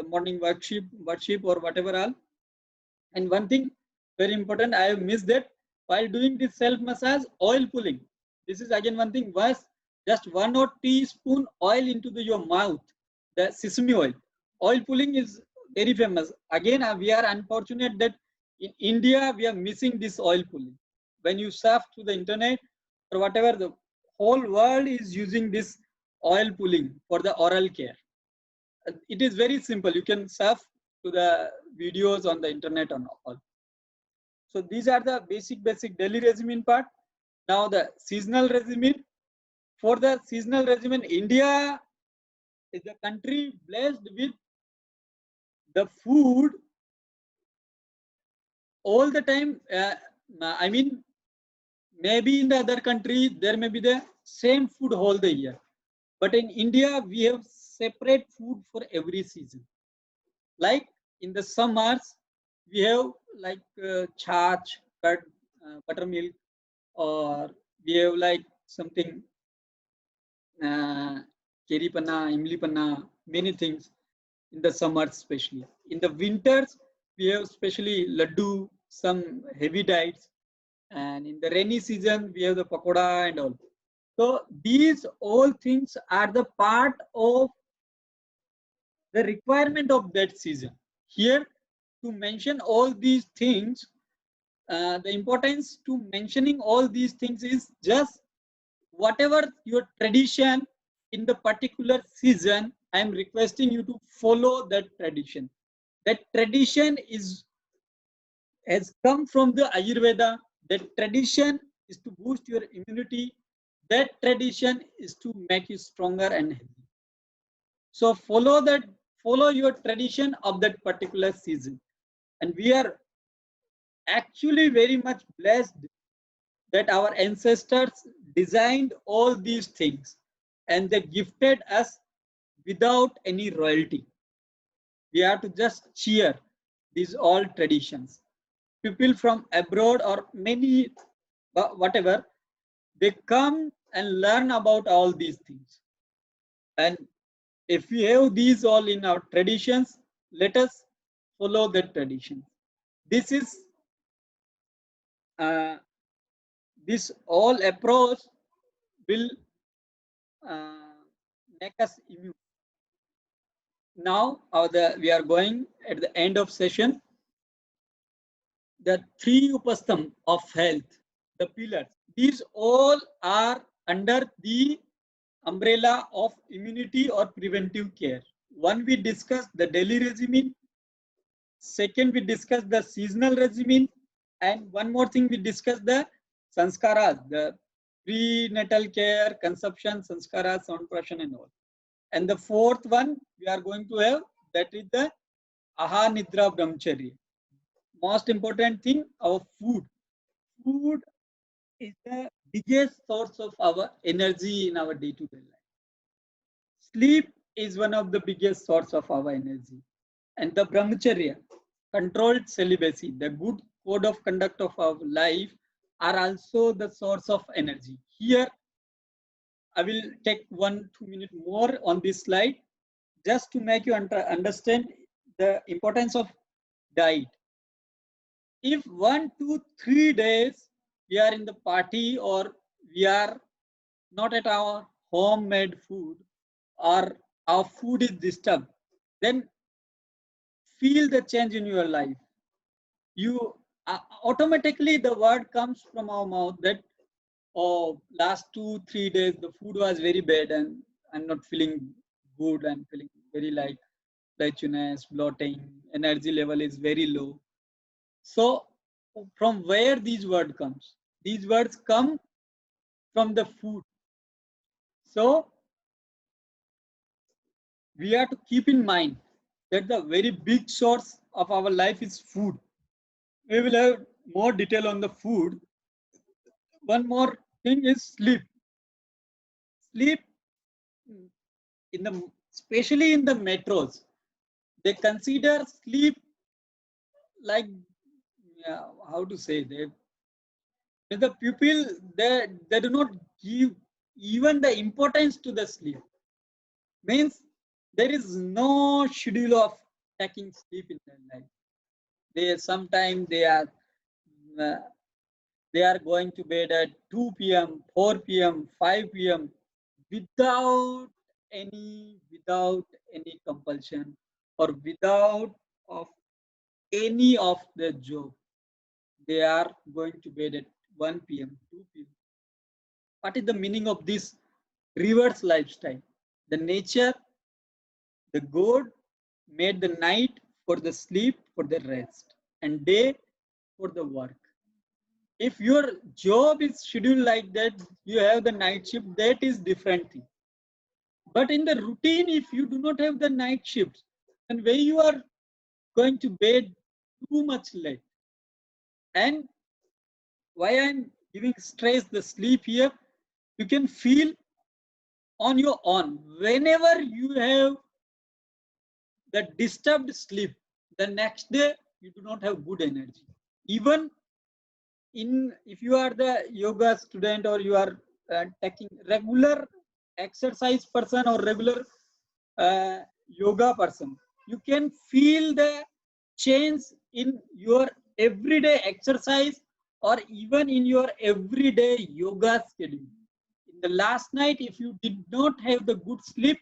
morning worship or whatever all. And one thing very important, I have missed that while doing this self massage, oil pulling. This is again one thing. Was just 1 or teaspoon oil into your mouth, the sesame oil. Oil pulling is very famous. Again, we are unfortunate that in India we are missing this oil pulling. When you surf to the internet or whatever, the whole world is using this oil pulling for the oral care. It is very simple. You can surf to the videos on the internet and all. So these are the basic daily regimen part. Now the seasonal regimen. For the seasonal regimen, India is a country blessed with the food all the time. I mean, maybe in the other country there may be the same food all the year, but in India we have separate food for every season. Like in the summers, we have like chach, curd, buttermilk, or we have like something keri panna, imli panna, many things in the summers especially. In the winters, we have especially laddu, some heavy diets, and in the rainy season, we have the pakoda and all. So these all things are the part of the requirement of that season. Here, to mention all these things, the importance to mentioning all these things is just whatever your tradition in the particular season, I am requesting you to follow that tradition. That tradition has come from the Ayurveda. That tradition is to boost your immunity. That tradition is to make you stronger and healthy. So follow your tradition of that particular season. And we are actually very much blessed that our ancestors designed all these things and they gifted us without any royalty. We have to just cheer these all traditions. People from abroad or many whatever, they come and learn about all these things. And if we have these all in our traditions, let us follow that tradition. This is this all approach will make us immune. Now we are going at the end of session. The three upastam of health, the pillars, these all are under the umbrella of immunity or preventive care. One, we discussed the daily regimen. Second, we discussed the seasonal regimen. And one more thing, we discussed the sanskaras, the prenatal care, conception, sanskaras, soundprashan and all. And the fourth one we are going to have, that is the Aha Nidra Brahmacharya. Most important thing, our food. Food is the biggest source of our energy in our day-to-day life. Sleep is one of the biggest source of our energy. And the Brahmacharya, controlled celibacy, the good code of conduct of our life are also the source of energy. Here, I will take 1-2 minutes more on this slide just to make you understand the importance of diet. If 1, 2, 3 days we are in the party or we are not at our homemade food or our food is disturbed, then feel the change in your life. You automatically the word comes from our mouth that, oh, last 2-3 days the food was very bad and I'm not feeling good. I'm feeling very like laziness, bloating, energy level is very low. So from where these words comes? These words come from the food. So we have to keep in mind that the very big source of our life is food. We will have more detail on the food. One more thing is sleep. Sleep in the, especially in the metros, they consider sleep like, how to say, the people, they do not give even the importance to the sleep. Means there is no schedule of taking sleep in their life. They sometimes they are going to bed at 2 p.m., 4 p.m., 5 p.m. without any compulsion or without of any of their job. They are going to bed at 1 p.m., 2 p.m. What is the meaning of this reverse lifestyle? The nature, the God made the night for the sleep, for the rest, and day for the work. If your job is scheduled like that, you have the night shift, that is different thing. But in the routine, if you do not have the night shifts, then where you are going to bed too much late. And why I'm giving stress the sleep here, you can feel on your own. Whenever you have the disturbed sleep, the next day you do not have good energy. Even if you are the yoga student or you are taking regular exercise person or regular yoga person, you can feel the change in your everyday exercise or even in your everyday yoga schedule. In the last night, if you did not have the good sleep,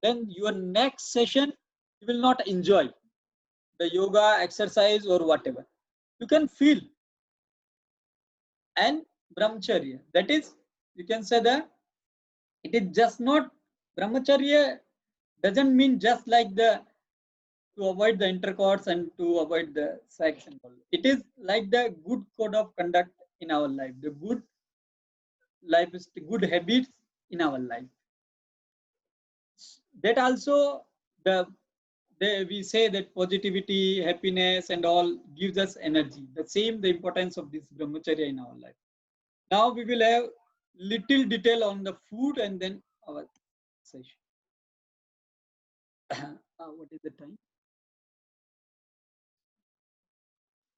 then your next session you will not enjoy the yoga exercise or whatever. You can feel. And brahmacharya, that is, you can say that it is just not brahmacharya doesn't mean just like the to avoid the intercourse and to avoid the sex and all. It is like the good code of conduct in our life, the good life is the good habits in our life. That also we say that positivity, happiness, and all gives us energy. The same the importance of this brahmacharya in our life. Now we will have little detail on the food and then our session. What is the time?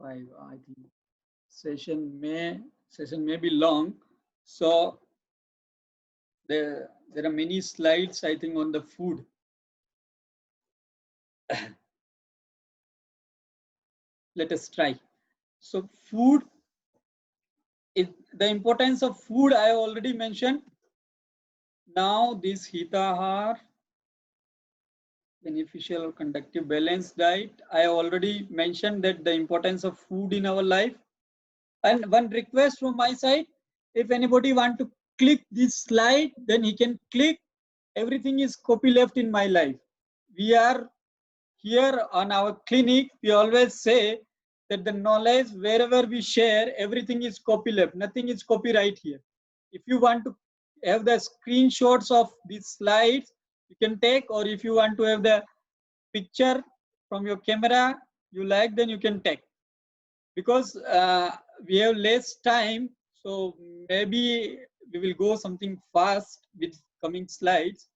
5. I think session may be long, so there are many slides I think on the food. Let us try. So food is the importance of food I already mentioned. Now this hitahar, beneficial or conductive balanced diet, I already mentioned that the importance of food in our life. And one request from my side, if anybody want to click this slide, then he can click. Everything is copy left in my life. We are here on our clinic, we always say that the knowledge wherever we share, everything is copy left, nothing is copyright here. If you want to have the screenshots of these slides, you can take, or if you want to have the picture from your camera, you like, then you can take. Because we have less time, so maybe we will go something fast with coming slides.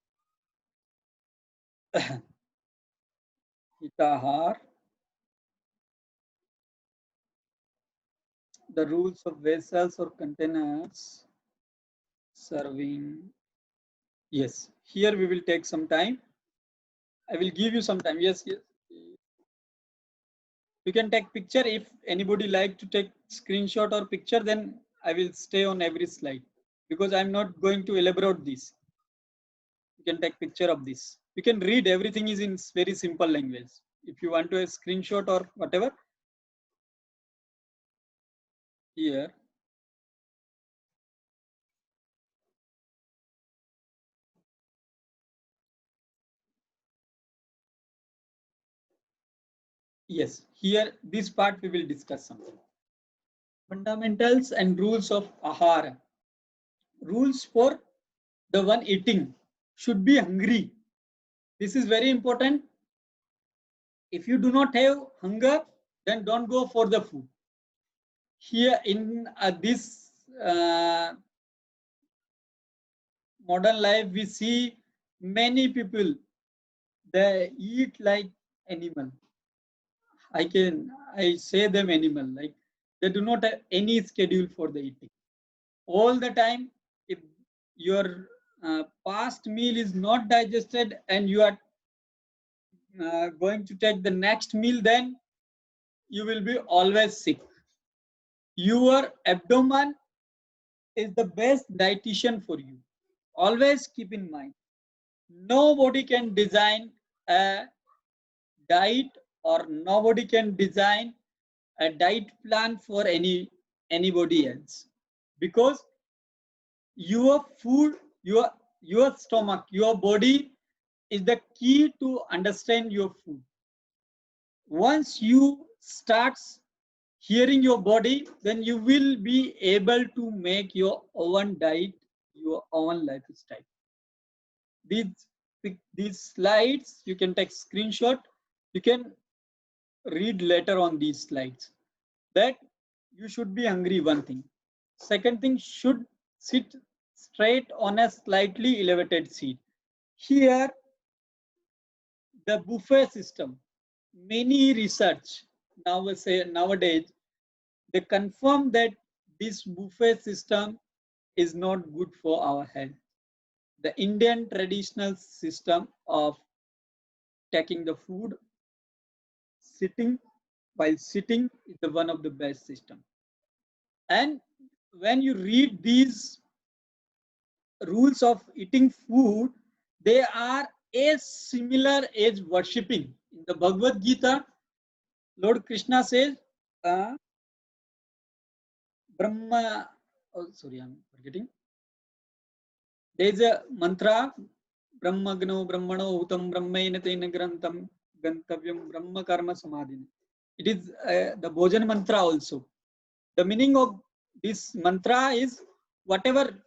Hitahar, the rules of vessels or containers serving. Yes, here we will take some time. I will give you some time. Yes. You can take picture. If anybody like to take screenshot or picture, then I will stay on every slide because I'm not going to elaborate this. You can take picture of this. You can read, everything is in very simple language. If you want to a screenshot or whatever, here. Yes, here this part we will discuss something. Fundamentals and rules of ahara. Rules for the one eating should be hungry. This is very important. If you do not have hunger, then don't go for the food. Here in this modern life, we see many people, they eat like animal. I say them animal, like they do not have any schedule for the eating. All the time, if your past meal is not digested and you are going to take the next meal, then you will be always sick. Your abdomen is the best dietitian for you. Always keep in mind, nobody can design a diet or nobody can design a diet plan for anybody else, because your food, your stomach, your body is the key to understand your food. Once you start hearing your body, then you will be able to make your own diet, your own lifestyle. These slides, you can take screenshot, you can read later on these slides. That you should be hungry, one thing. Second thing, should sit straight on a slightly elevated seat. Here, the buffet system, many research nowadays, they confirm that this buffet system is not good for our health. The Indian traditional system of taking the food while sitting is the one of the best system. And when you read these rules of eating food, they are as similar as worshipping. In the Bhagavad Gita, Lord Krishna says, Brahma, oh, sorry, I'm forgetting. There is a mantra, Brahmagno Brahmano Utam Brahmaina Tena Grantam Gantavyam Brahma Karma Samadhina. It is the Bhojan mantra also. The meaning of this mantra is whatever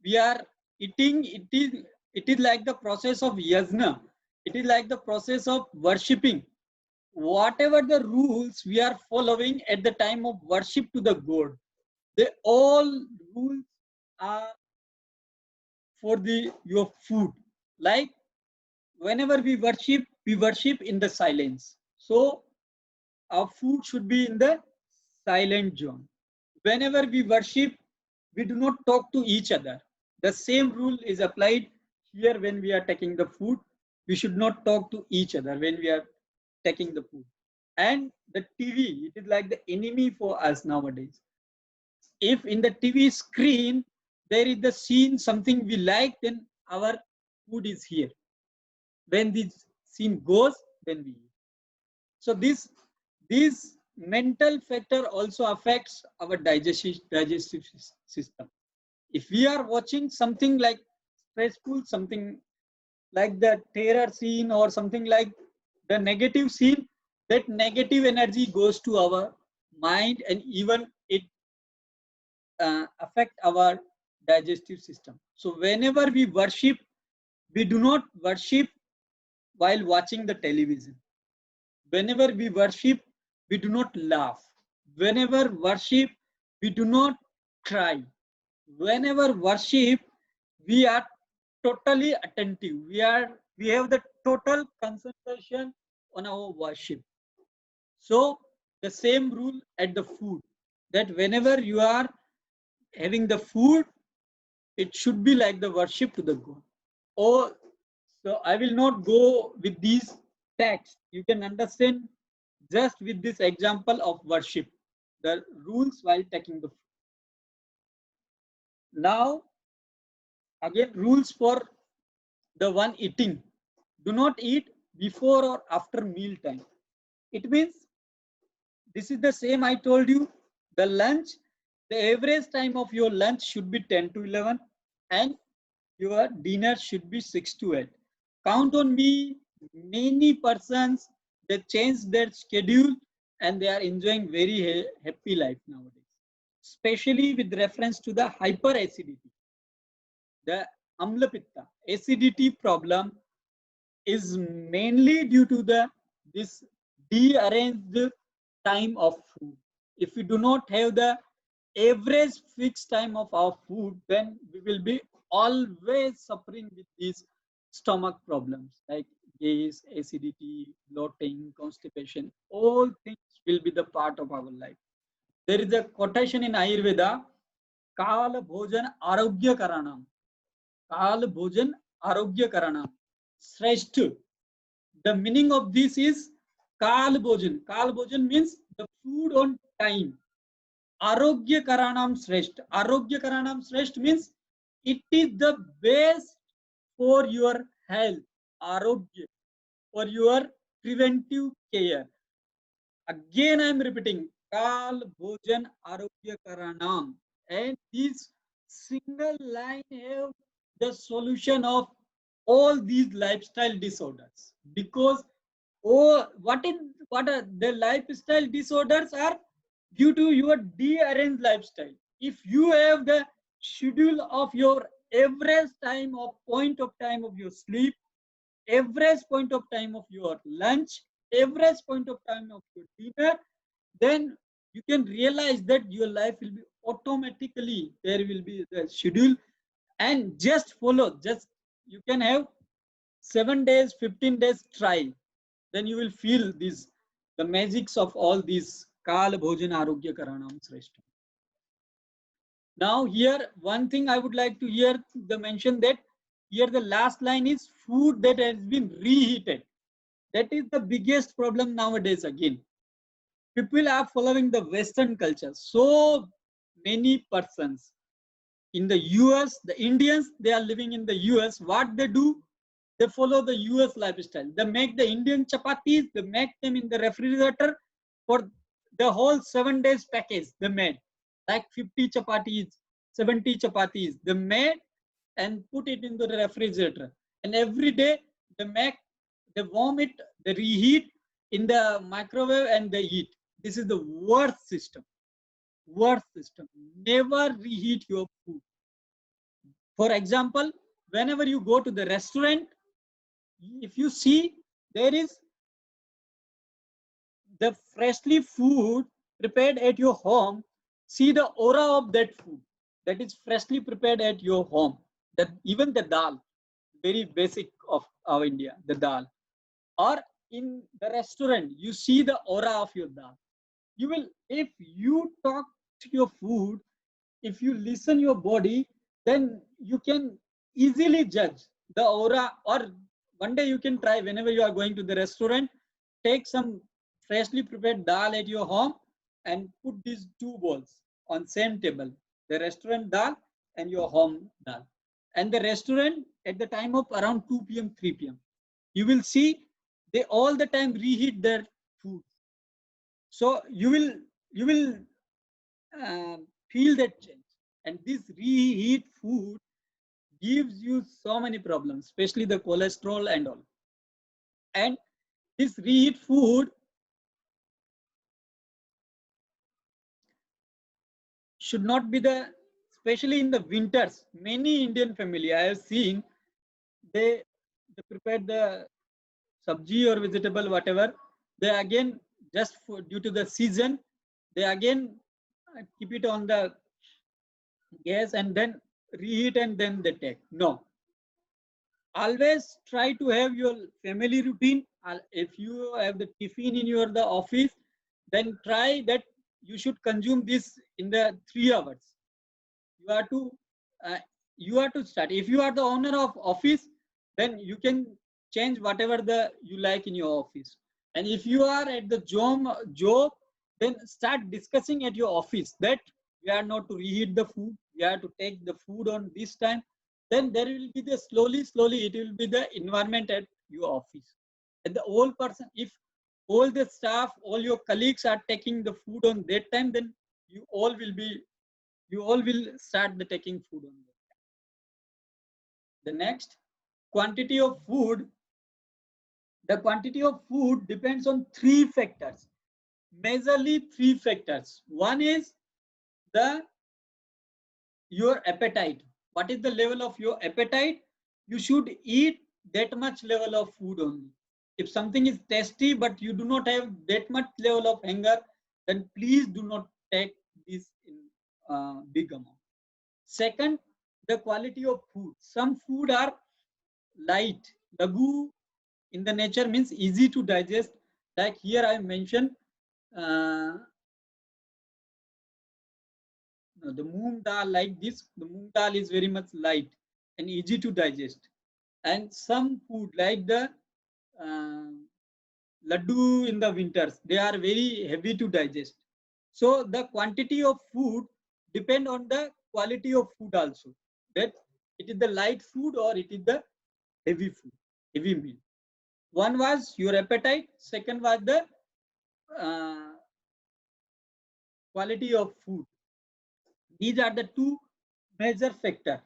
we are eating, it is like the process of yajna. It is like the process of worshipping. Whatever the rules we are following at the time of worship to the God, they all rules are for your food. Like whenever we worship in the silence. So our food should be in the silent zone. Whenever we worship, we do not talk to each other. The same rule is applied here when we are taking the food. We should not talk to each other when we are taking the food. And the TV, it is like the enemy for us nowadays. If in the TV screen, there is the scene, something we like, then our food is here. When this scene goes, then we eat. So this mental factor also affects our digestive system. If we are watching something like stressful, something like the terror scene or something like the negative scene, that negative energy goes to our mind and even it affect our digestive system. So whenever we worship, we do not worship while watching the television. Whenever we worship, we do not laugh. Whenever worship, we do not cry. Whenever worship, we are totally attentive. We have the total concentration on our worship. So the same rule at the food, that whenever you are having the food, it should be like the worship to the God. Oh, so I will not go with these texts. You can understand just with this example of worship, the rules while taking the food. Now, again, rules for the one eating. Do not eat before or after meal time. It means this is the same I told you. The lunch, the average time of your lunch should be 10 to 11 and your dinner should be 6 to 8. Count on me, many persons, they change their schedule and they are enjoying very happy life nowadays, especially with reference to the hyperacidity. The amla pitta, acidity problem is mainly due to this dearranged time of food. If we do not have the average fixed time of our food, then we will be always suffering with these stomach problems like gas, acidity, bloating, constipation. All things will be the part of our life. There is a quotation in Ayurveda, Kal Bhojan Arogya Karanam. Kal Bhojan Arogya Karanam. Shreshth. The meaning of this is Kal Bhojan. Kal Bhojan means the food on time. Arogya Karanam Shreshth. Arogya Karanam Shreshth means it is the best for your health. Arogya. For your preventive care. Again, I am repeating. Kal Bhojan Arogya Karanam. And this single line have the solution of all these lifestyle disorders. Because what are the lifestyle disorders are due to your dearranged lifestyle. If you have the schedule of your average time of point of time of your sleep, average point of time of your lunch, average point of time of your dinner, then you can realize that your life will be automatically, there will be the schedule, and just follow, just you can have 7 days, 15 days try, then you will feel this, the magics of all these Kal Bhojan Arogya Karanam Shreshta. Now here, one thing I would like to hear the mention that here the last line is food that has been reheated. That is the biggest problem nowadays again. People are following the Western culture. So many persons in the US, the Indians, they are living in the US. What they do? They follow the US lifestyle. They make the Indian chapatis, they make them in the refrigerator for the whole 7 days package they made. Like 50 chapatis, 70 chapatis, they made and put it into the refrigerator. And every day they warm it, they reheat in the microwave and they eat. This is the worst system. Worst system. Never reheat your food. For example, whenever you go to the restaurant, if you see there is the freshly food prepared at your home, see the aura of that food that is freshly prepared at your home. That even the dal, very basic of our India, the dal. Or in the restaurant, you see the aura of your dal. You will, if you talk to your food, if you listen your body, then you can easily judge the aura. Or one day you can try, whenever you are going to the restaurant, take some freshly prepared dal at your home and put these two bowls on same table, the restaurant dal and your home dal. And the restaurant at the time of around 2 p.m., 3 p.m., you will see they all the time reheat their food. So you will feel that change. And this reheat food gives you so many problems, especially the cholesterol and all. And this reheat food should not be the, especially in the winters, many Indian family I have seen, they prepare the sabji or vegetable, whatever, they again, just for due to the season, they again keep it on the gas and then reheat and then they take. No, always try to have your family routine. If you have the tiffin in your the office, then try that you should consume this in the 3 hours. You are to start. If you are the owner of office, then you can change whatever the you like in your office. And if you are at the job, then start discussing at your office that we are not to reheat the food, we are to take the food on this time. Then there will be the slowly it will be the environment at your office. And the whole person, if all the staff, all your colleagues are taking the food on that time, then you all will start the taking food on that time. The next, quantity of food. The quantity of food depends on 3 factors, majorly 3 factors. One is the your appetite. What is the level of your appetite? You should eat that much level of food only. If something is tasty but you do not have that much level of hunger, then please do not take this in big amount. Second, the quality of food. Some food are light, lagu in the nature, means easy to digest. Like here I mentioned the moong dal, like this. The moong dal is very much light and easy to digest. And some food like the laddu in the winters, they are very heavy to digest. So the quantity of food depend on the quality of food also. That it is the light food or it is the heavy food, heavy meal. One was your appetite. Second was the quality of food. These are the 2 major factors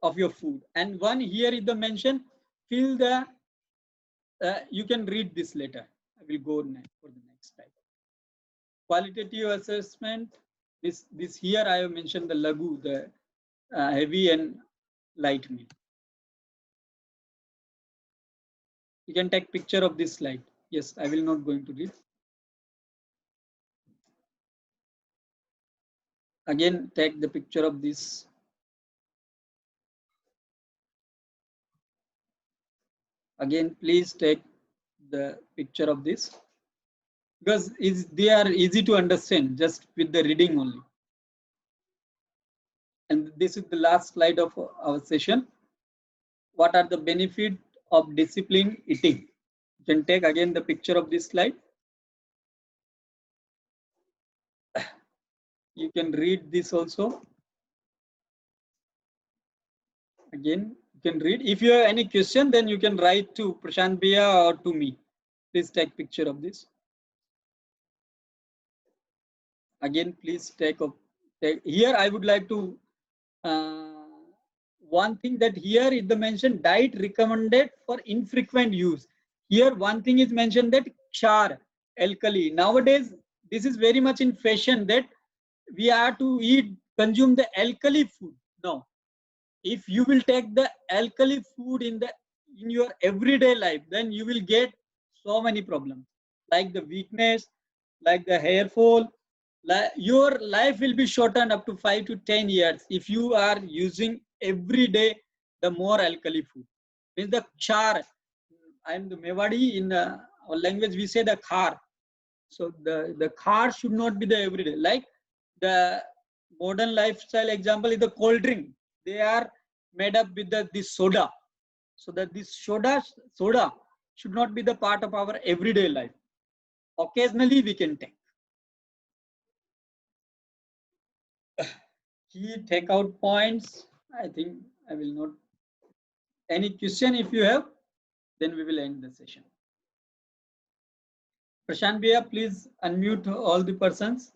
of your food. And one here is the mention, fill the, you can read this later. I will go next for the next slide. Qualitative assessment. This here I have mentioned the lagu, the heavy and light meal. You can take picture of this slide. Yes, I will not going to read. Again, take the picture of this. Again, please take the picture of this, because they are easy to understand just with the reading only. And this is the last slide of our session. What are the benefits of disciplined eating? You can take again the picture of this slide. You can read this also. Again, you can read. If you have any question, then you can write to Prashant Bhaiya or to me. Please take picture of this. Again, please take here. I would like to one thing that here is the mentioned diet recommended for infrequent use. Here one thing is mentioned that char, alkali. Nowadays, this is very much in fashion that we are to consume the alkali food. No, if you will take the alkali food in your everyday life, then you will get so many problems like the weakness, like the hair fall. Your life will be shortened up to 5 to 10 years if you are using every day the more alkali food. Means the char. I am the Mewadi. In our language we say the khar. So the khar should not be the everyday. Like the modern lifestyle example is the cold drink. They are made up with this soda. So that this soda should not be the part of our everyday life. Occasionally we can take. Key take out points. I think I will not. Any question if you have, then we will end the session. Prashant Bhaiya, please unmute all the persons.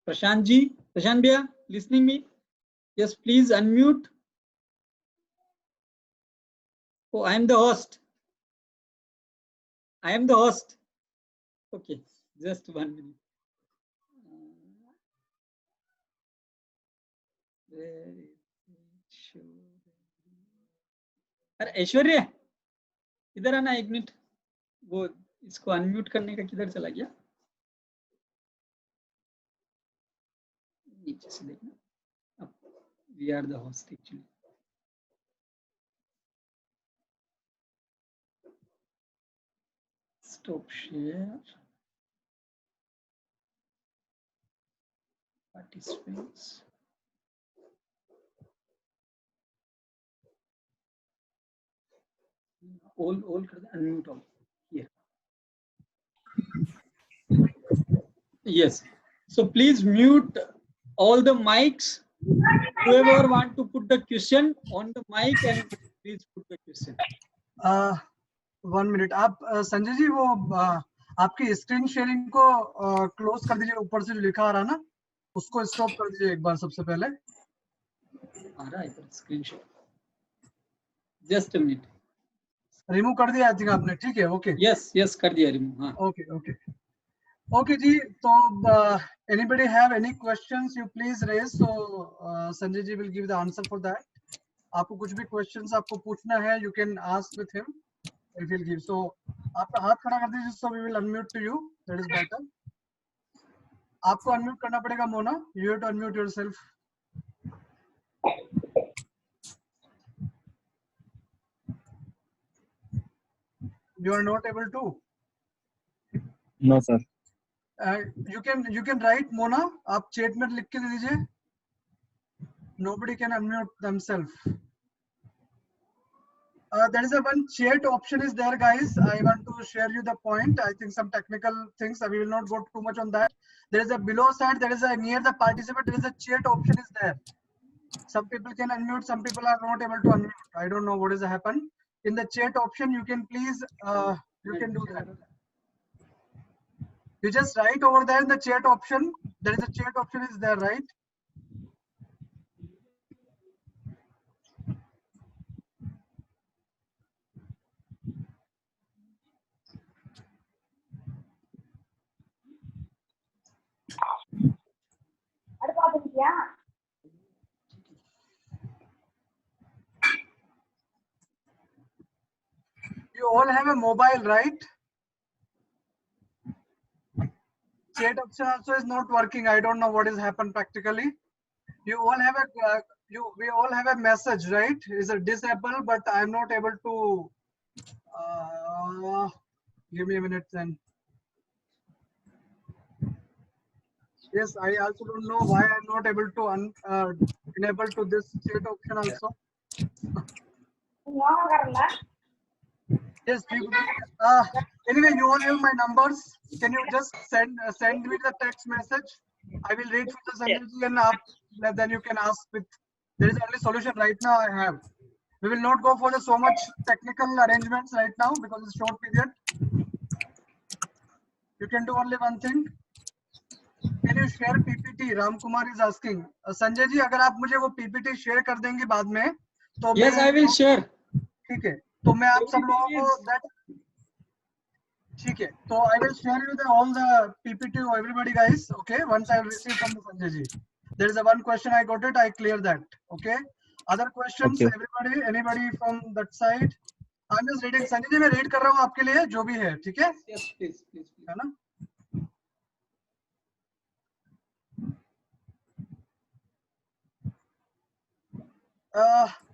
Prashant Bhaiya, listening me? Yes, please unmute. Oh, I am the host. I am the host. Okay, just 1 minute. अरे ऐश्वर्य इधर आना 1 minute. वो इसको unmute करने का किधर चला गया? नीचे से देखना. We are the host actually. Stop share. Participants. All कर दे, unmute all. Here. Yes. So please mute all the mics. Whoever want to put the question on the mic and please put the question. 1 minute. आप संजय जी वो आपकी screen sharing को close कर दीजिए. ऊपर से जो लिखा आ रहा ना उसको स्टॉप कर दीजिए एक बार सबसे पहले. आ रहा है screen share. Just a minute. Remove कर दिया आई थिंक आपने. ठीक है. ओके. यस कर दिया रिमूव. हाँ. ओके जी. तो anybody have any questions you please raise. So Sanjay ji will give the answer for that. आपको कुछ भी questions आपको पूछना है you can ask with him. If he'll give. So आपका हाथ खड़ा कर दीजिए. So we will unmute to you. That is better. आपको unmute करना पड़ेगा Mona. You have to unmute yourself. You are not able to. No sir. You can write Mona. आप chat में लिख के दे दीजिए. Nobody can unmute themselves. There is a one chat option is there, guys. I want to share you the point. I think some technical things. We will not go too much on that. There is a below side. There is a near the participant. There is a chat option is there. Some people can unmute. Some people are not able to unmute. I don't know what is happen. In the chat option, you can please you can do that. You just write over there in the chat option. There is a chat option is there, right? You all have a mobile, right? Chat option also is not working. I don't know what is happened practically. You all have a we all have a message, right? Is it disabled? But I'm not able to. Give me a minute then. Yes, I also don't know why I'm not able to enable to this chat option also. Yes, anyway, you all have my numbers. Can you just send me the text message? I will read for the Sanjay ji and then you can ask with. There is only solution right now I have. We will not go for the so much technical arrangements right now because it's short period. You can do only one thing. Can you share PPT? Ram Kumar is asking. Sanjay ji अगर आप मुझे वो PPT share कर देंगे बाद में तो Yes, I will share. ठीक है तो मैं आप सब लोगों Everything को is- that ठीक है तो I will share you all the PPT to everybody guys. Okay, once I receive from the Sanjay ji. There is a one question I got it. I clear that. Okay. Other questions, Okay. everybody, anybody from that side? I'm just reading. Sanjay ji मैं read कर रहा हूँ आपके लिए जो भी है ठीक है Yes, please, please, please. है ना?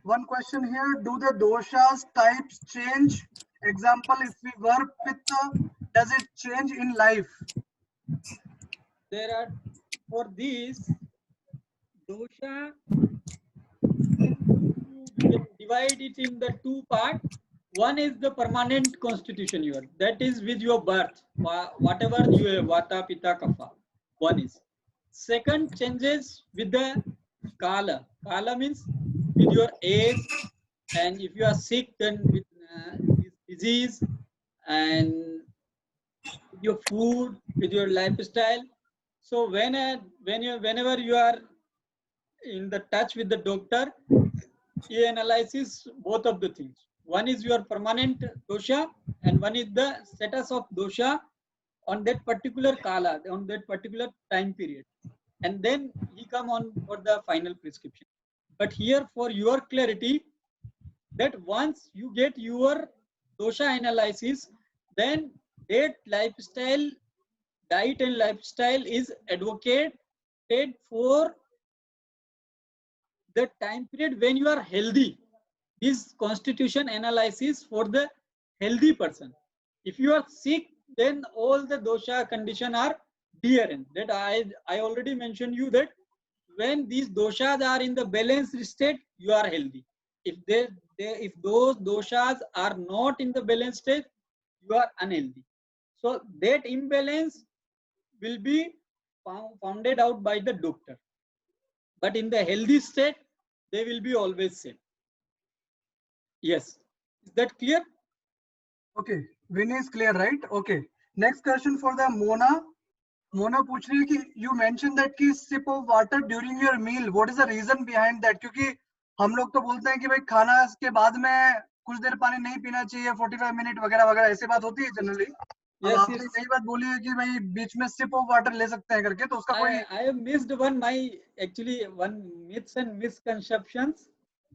One question here. Do the doshas types change? Example, if we were pitta, does it change in life? There are, for these dosha, we can divide it in the two parts. One is the permanent constitution your, that is with your birth, whatever you have, vata, pitta, kapha. One is. Second changes with the kala. Kala means with your age, and if you are sick, then with disease, and with your food, with your lifestyle. So whenever you are in the touch with the doctor, he analyzes both of the things. One is your permanent dosha, and one is the status of dosha on that particular kala, on that particular time period. And then he come on for the final prescription. But here, for your clarity, that once you get your dosha analysis, then that lifestyle, diet and lifestyle is advocated for the time period when you are healthy. This constitution analysis for the healthy person. If you are sick, then all the dosha condition are different. That I already mentioned you that when these doshas are in the balanced state, you are healthy. If if those doshas are not in the balanced state, you are unhealthy. So that imbalance will be founded out by the doctor. But in the healthy state, they will be always same. Yes. Is that clear? Okay, Vinay is clear, right? Okay. Next question for the Mona. Mona पूछ रही है कि you mentioned that कि sip of water during your meal. What is the reason behind that? क्योंकि हम लोग तो बोलते हैं कि भाई खाना के बाद में कुछ देर पानी नहीं पीना चाहिए 45 मिनट वगैरह वगैरह ऐसी बात होती है जनरली. अब Yes, आपने yes. नई बात बोली है कि भाई बीच में sip of water ले सकते हैं करके तो उसका कोई I have missed one actually one myths and misconceptions.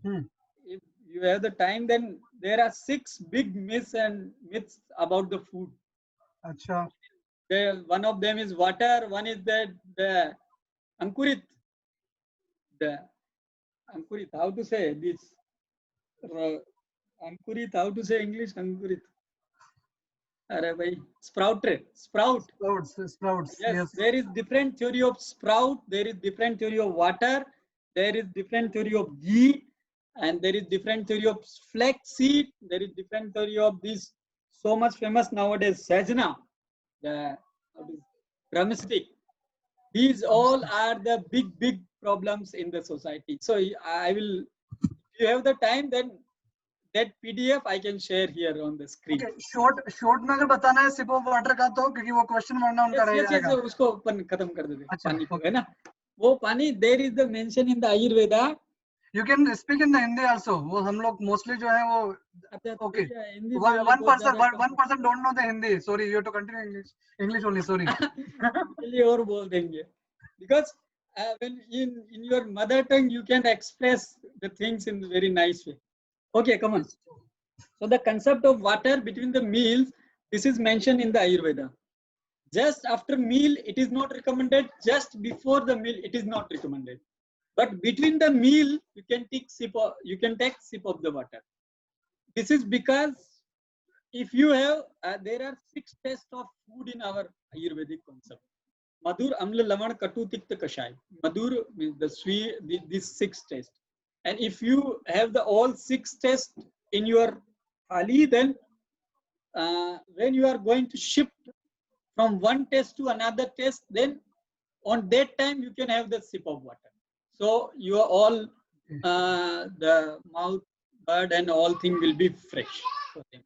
If you have the time, then there are 6 big myths and myths about the food. अच्छा One of them is water. One is the ankurit. The ankurit. How to say this? Ankurit. How to say English? Ankurit. Arey bhai, sprout. sprouts Yes, yes there is different theory of sprout. There is different theory of water. There is different theory of ghee, and there is different theory of flax seed. There is different theory of this so much famous nowadays sajna, the drumstick. These all are the big problems in the society. So I will, if you have the time, then that PDF I can share here on the screen. Okay, short में अगर बताना है sip of water का तो क्योंकि वो question वरना उनका रह Yes, जाएगा. उसको अपन खत्म कर देते अच्छा, पानी को okay. है ना वो पानी there is the mention in the Ayurveda. You can speak in the Hindi also. वो हम लोग mostly जो है वो अच्छा okay. Hindi One person don't know the Hindi. Sorry, you have to continue English only. Sorry. चलिए और बोल देंगे because when in your mother tongue you can express the things in a very nice way. Okay, come on. So the concept of water between the meals, this is mentioned in the Ayurveda. Just after meal, it is not recommended. Just before the meal, it is not recommended. But between the meal, you can take sip of the water. This is because if you have, there are 6 tests of food in our Ayurvedic concept. Madhur, Amla, Lavan, Katu, Tikta, Kashai. Madhur means the sweet, these 6 tests. And if you have the all 6 tests in your thali, then when you are going to shift from one test to another test, then on that time you can have the sip of water. So you are all the mouth bird and all thing will be fresh for them.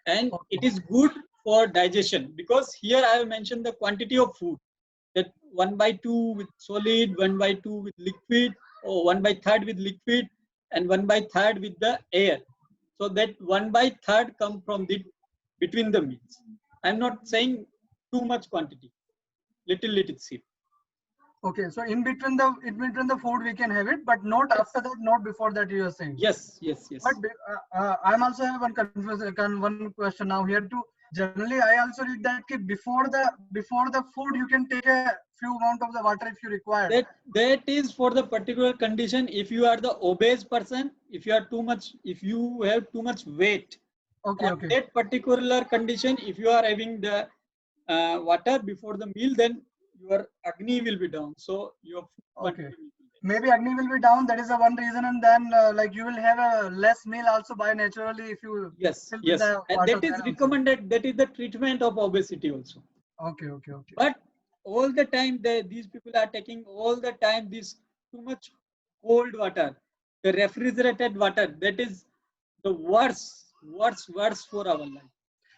And Okay. it is good for digestion, because here I have mentioned the quantity of food, that 1/2 with solid, 1/2 with liquid, or 1/3 with liquid, and 1/3 with the air. So that 1/3 come from the between the meals. I'm not saying too much quantity, little sip. Okay, so in between the food we can have it, but not after that, not before that, you are saying. Yes. But I'm also have one one question now here too. Generally, I also read that before the food you can take a few amount of the water if you require. That is for the particular condition. If you are the obese person, if you have too much weight, Okay. that particular condition, if you are having the water before the meal, then your agni will be down. So your food quantity will be less. Maybe agni will be down. That is the one reason, and then like you will have a less meal also by naturally if you Yes. fill with the And water that is then also. recommended. That is the treatment of obesity also. Okay. But all the time these people are taking all the time this too much cold water, the refrigerated water. That is the worst for our life.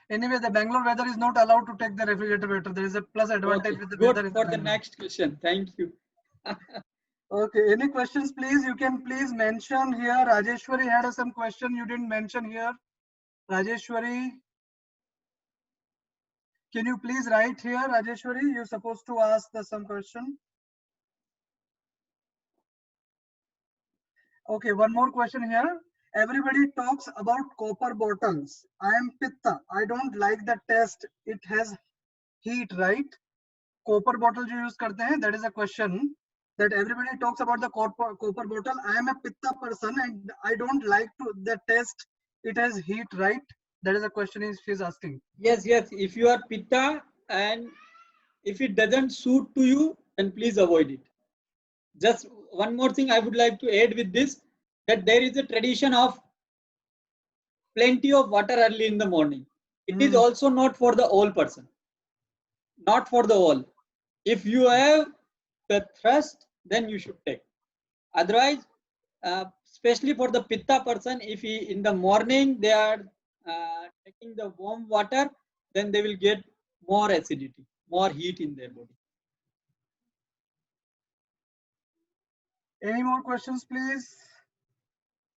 Anyway, the Bangalore weather is not allowed to take the refrigerated water. There is a plus advantage Okay, with the good weather in for the Bangalore. next question. Thank you. Okay, any questions, please? You can please mention here. Rajeshwari had some question you didn't mention here. Rajeshwari, can you please write here, Rajeshwari? You're supposed to ask some question. Okay, one more question here. Everybody talks about copper bottles. I am Pitta. I don't like the taste. It has heat, right? Copper bottle you use karte hain. That is a question that everybody talks about the copper bottle. I am a Pitta person and I don't like the taste. It has heat, right? That is a question she's asking. Yes. If you are pitta and if it doesn't suit to you, then please avoid it. Just one more thing I would like to add with this, that there is a tradition of plenty of water early in the morning. It is also not for the all person. Not for the all. If you have the thirst, then you should take. Otherwise, especially for the pitta person, if he in the morning they are taking the warm water, then they will get more acidity, more heat in their body. Any more questions, please?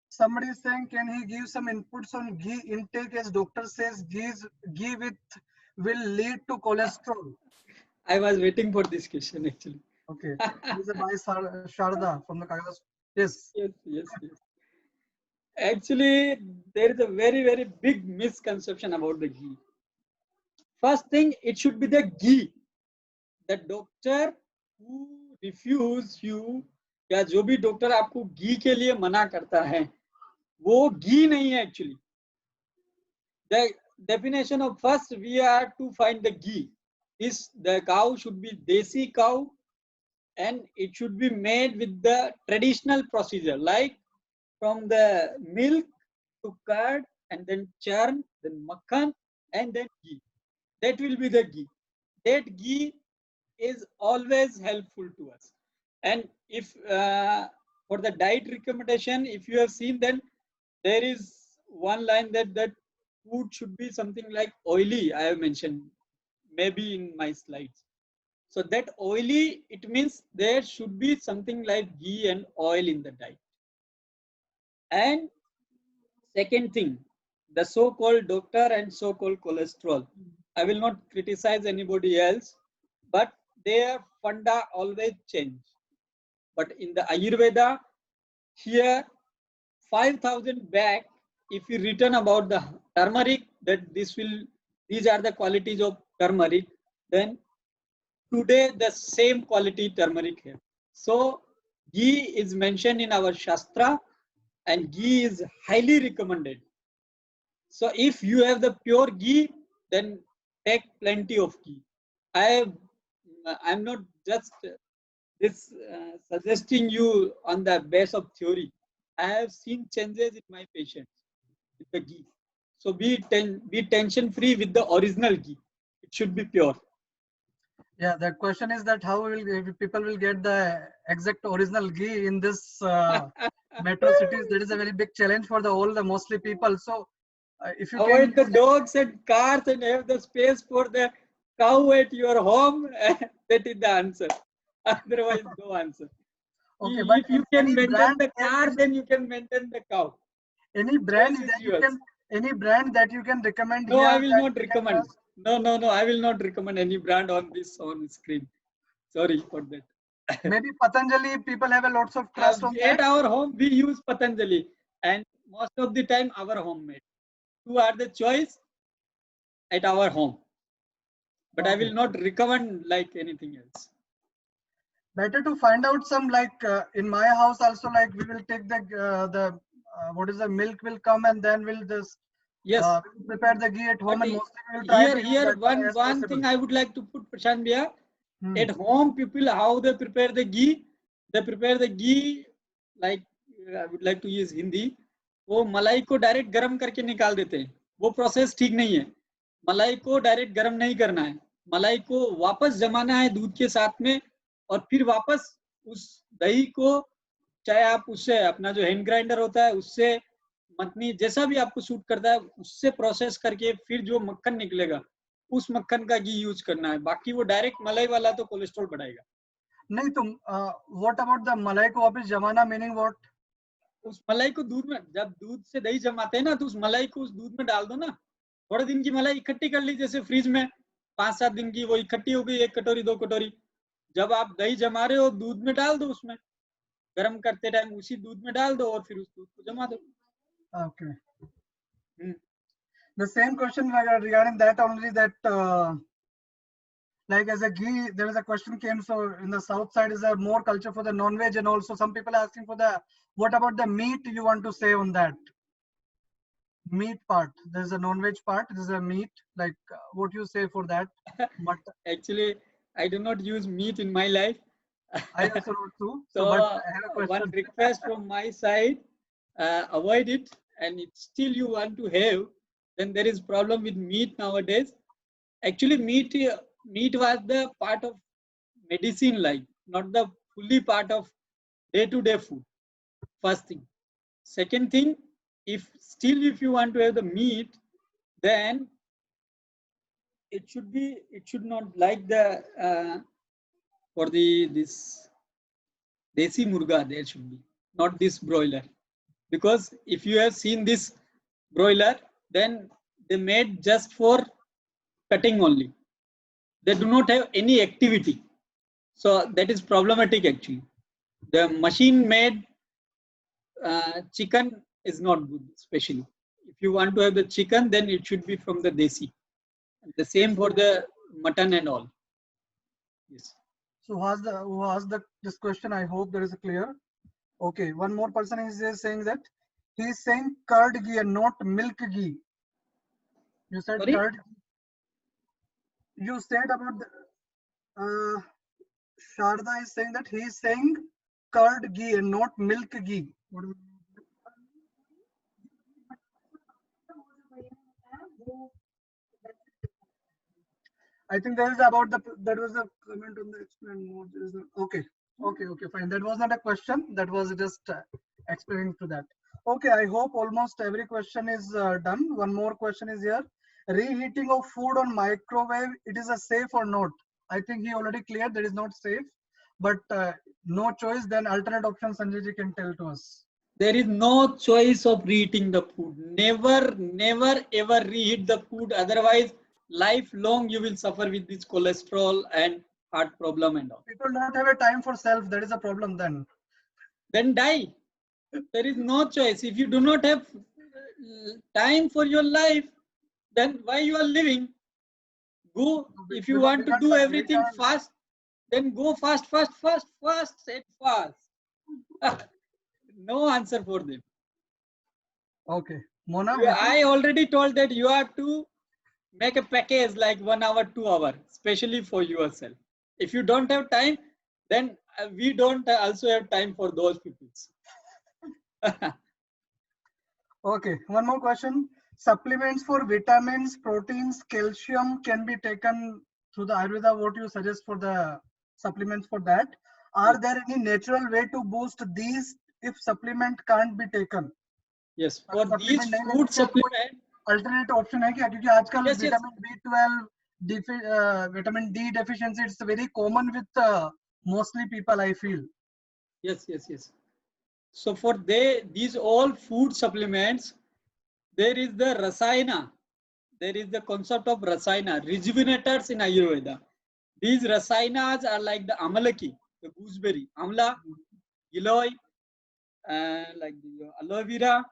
Somebody is saying, can he give some inputs on ghee intake, as doctor says ghee will lead to cholesterol? I was waiting for this question actually. Okay. This is by Sharda from the Kailas. Yes. Yes. Actually, there is a very big misconception about the ghee. First thing, it should be the ghee. The doctor who refuse you, या जो भी doctor आपको घी के लिए मना करता है, वो घी नहीं है actually. The definition of first we are to find the ghee. The cow should be desi cow, and it should be made with the traditional procedure, like from the milk to curd, and then churn, then makhan, and then ghee. That will be the ghee. That ghee is always helpful to us. And if for the diet recommendation, if you have seen, then there is one line that food should be something like oily. I have mentioned maybe in my slides. So that oily, it means there should be something like ghee and oil in the diet. And second thing, the so-called doctor and so-called cholesterol. I will not criticize anybody else, but their funda always change. But in the Ayurveda, here 5,000 back, if you written about the turmeric, that these are the qualities of turmeric, then today the same quality turmeric here. So ghee is mentioned in our Shastra, and ghee is highly recommended. So if you have the pure ghee, then take plenty of ghee. I'm not just suggesting you on the base of theory. I have seen changes in my patients with the ghee. So be tension free with the original ghee. It should be pure. Yeah, the question is that how will people will get the exact original ghee in this metro cities? That is a very big challenge for the all the mostly people. So if you can Avoid the dogs and cars and have the space for the cow at your home. That is the answer. Otherwise, no answer. okay, but If you can any maintain brand the car, then you can maintain the cow. any Choice brand is that you yours. can any brand that you can recommend No, I here will that not we can recommend. trust? No. I will not recommend any brand on this on screen. Sorry for that. Maybe Patanjali people have a lots of trust on that. At our home, we use Patanjali, and most of the time, our homemade. Two are the choice at our home, but I Okay. will not recommend like anything else. Better to find out some like in my house also like we will take the what is the milk will come and then we'll just Yes, we'll prepare the ghee at home but and mostly we will try to use here that one as one possible. thing I would like to put Prashant Bhaiya. Hmm. At home, people how they prepare the ghee. They prepare the ghee like I would like to use Hindi. वो मलाई को direct गर्म करके निकाल देते हैं. वो process ठीक नहीं है. मलाई को डायरेक्ट गर्म नहीं करना है. मलाई को वापस जमाना है दूध के साथ में और फिर वापस उस दही को चाहे आप उससे अपना जो हैंड ग्राइंडर होता है उससे मथनी जैसा भी आपको सूट करता है उससे प्रोसेस करके फिर जो मक्खन निकलेगा उस मक्खन का घी यूज करना है. बाकी वो डायरेक्ट मलाई वाला तो कोलेस्ट्रॉल बढ़ाएगा. नहीं तो व्हाट अबाउट द मलाई को वापस जमाना मीनिंग व्हाट? उस मलाई को दूध में जब दूध से दही जमाते हैं ना तो उस मलाई को उस दूध में डाल दो ना. थोड़े दिन की मलाई इकट्ठी कर ली जैसे फ्रिज में 5-7 दिन की वो इकट्ठी हो गई 1 कटोरी 2 कटोरी. जब आप दही जमा रहे हो दूध में डाल दो उसमें गर्म करते टाइम उसी दूध में डाल दो और फिर उस दूध को जमा दो. Okay. The same question regarding that only that like as a ghee there is a question came so in the south side is there more culture for the non-veg and also some people are asking for the what about the meat you want to say on that meat part? There's a non-veg part, there's a meat like what you say for that? But Actually, I do not use meat in my life. I also not too. So But I have a question. one request from my side, avoid it. And if still you want to have, then there is problem with meat nowadays. Actually, meat was the part of medicine life, not the fully part of day-to-day food. First thing. Second thing, if you want to have the meat, then it should not like the for this desi murga there should be not this broiler, because if you have seen this broiler then they made just for cutting only. They do not have any activity, so that is problematic. Actually, the machine made chicken is not good. Especially if you want to have the chicken, then it should be from the desi. The same for the mutton and all. Yes. So who asked this question? I hope there is a clear. Okay, one more person is there saying that he is saying curd ghee and not milk ghee. You said Sorry? curd. You said about the, Sharda is saying that he is saying curd ghee and not milk ghee. What do you I think that is about that was a comment on the explain more. There is okay, fine. That was not a question. That was just explaining to that. Okay, I hope almost every question is done. One more question is here. Reheating of food on microwave, it is a safe or not? I think he already cleared that is not safe, but no choice. Then alternate option Sanjay ji can tell to us. There is no choice of reheating the food. Never ever reheat the food. Otherwise, lifelong you will suffer with this cholesterol and heart problem and all. People don't have a time for self. That is a problem then. Then die. There is no choice. If you do not have time for your life, then why you are living? Go. If you want to do everything fast, then go fast. No answer for them. Okay, Mona. I already told that you have to make a package like 1 hour, 2 hour, especially for yourself. If you don't have time, then we don't also have time for those people. Okay, one more question. Supplements for vitamins, proteins, calcium can be taken through the Ayurveda, what you suggest for the supplements for that? Are there any natural way to boost these if supplement can't be taken? Yes, for these Supplement नहीं food लेने से कोई supplement. alternate option है क्या? क्योंकि आजकल Yes, yes. vitamin B12, vitamin D deficiency, it's very common with mostly people, I feel. Yes. So for these all food supplements, there is the rasayana. There is the concept of rasayana, rejuvenators in Ayurveda. These rasayanas are like the amalaki, the gooseberry, amla, giloy, like the aloe vera,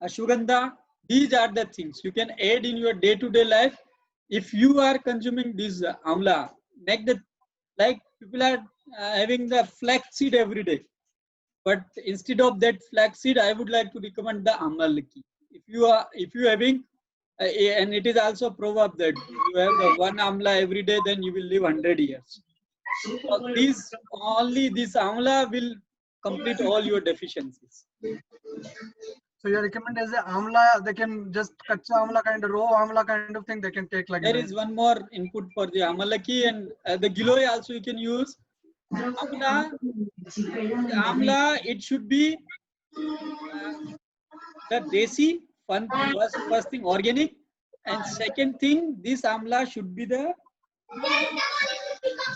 ashwagandha. These are the things you can add in your day-to-day life. If you are consuming this amla, like people are having the flax seed every day. But instead of that flaxseed, I would like to recommend the amalaki. If you having, and it is also a proverb that you have the one amla every day, then you will live 100 years. So this amla will complete all your deficiencies. So you recommend as a amla, they can just kacha amla kind of raw amla kind of thing they can take like There that. is one more input for the amalaki and the giloy also you can use. Amla, it should be the desi, first thing organic, and second thing, this amla should be the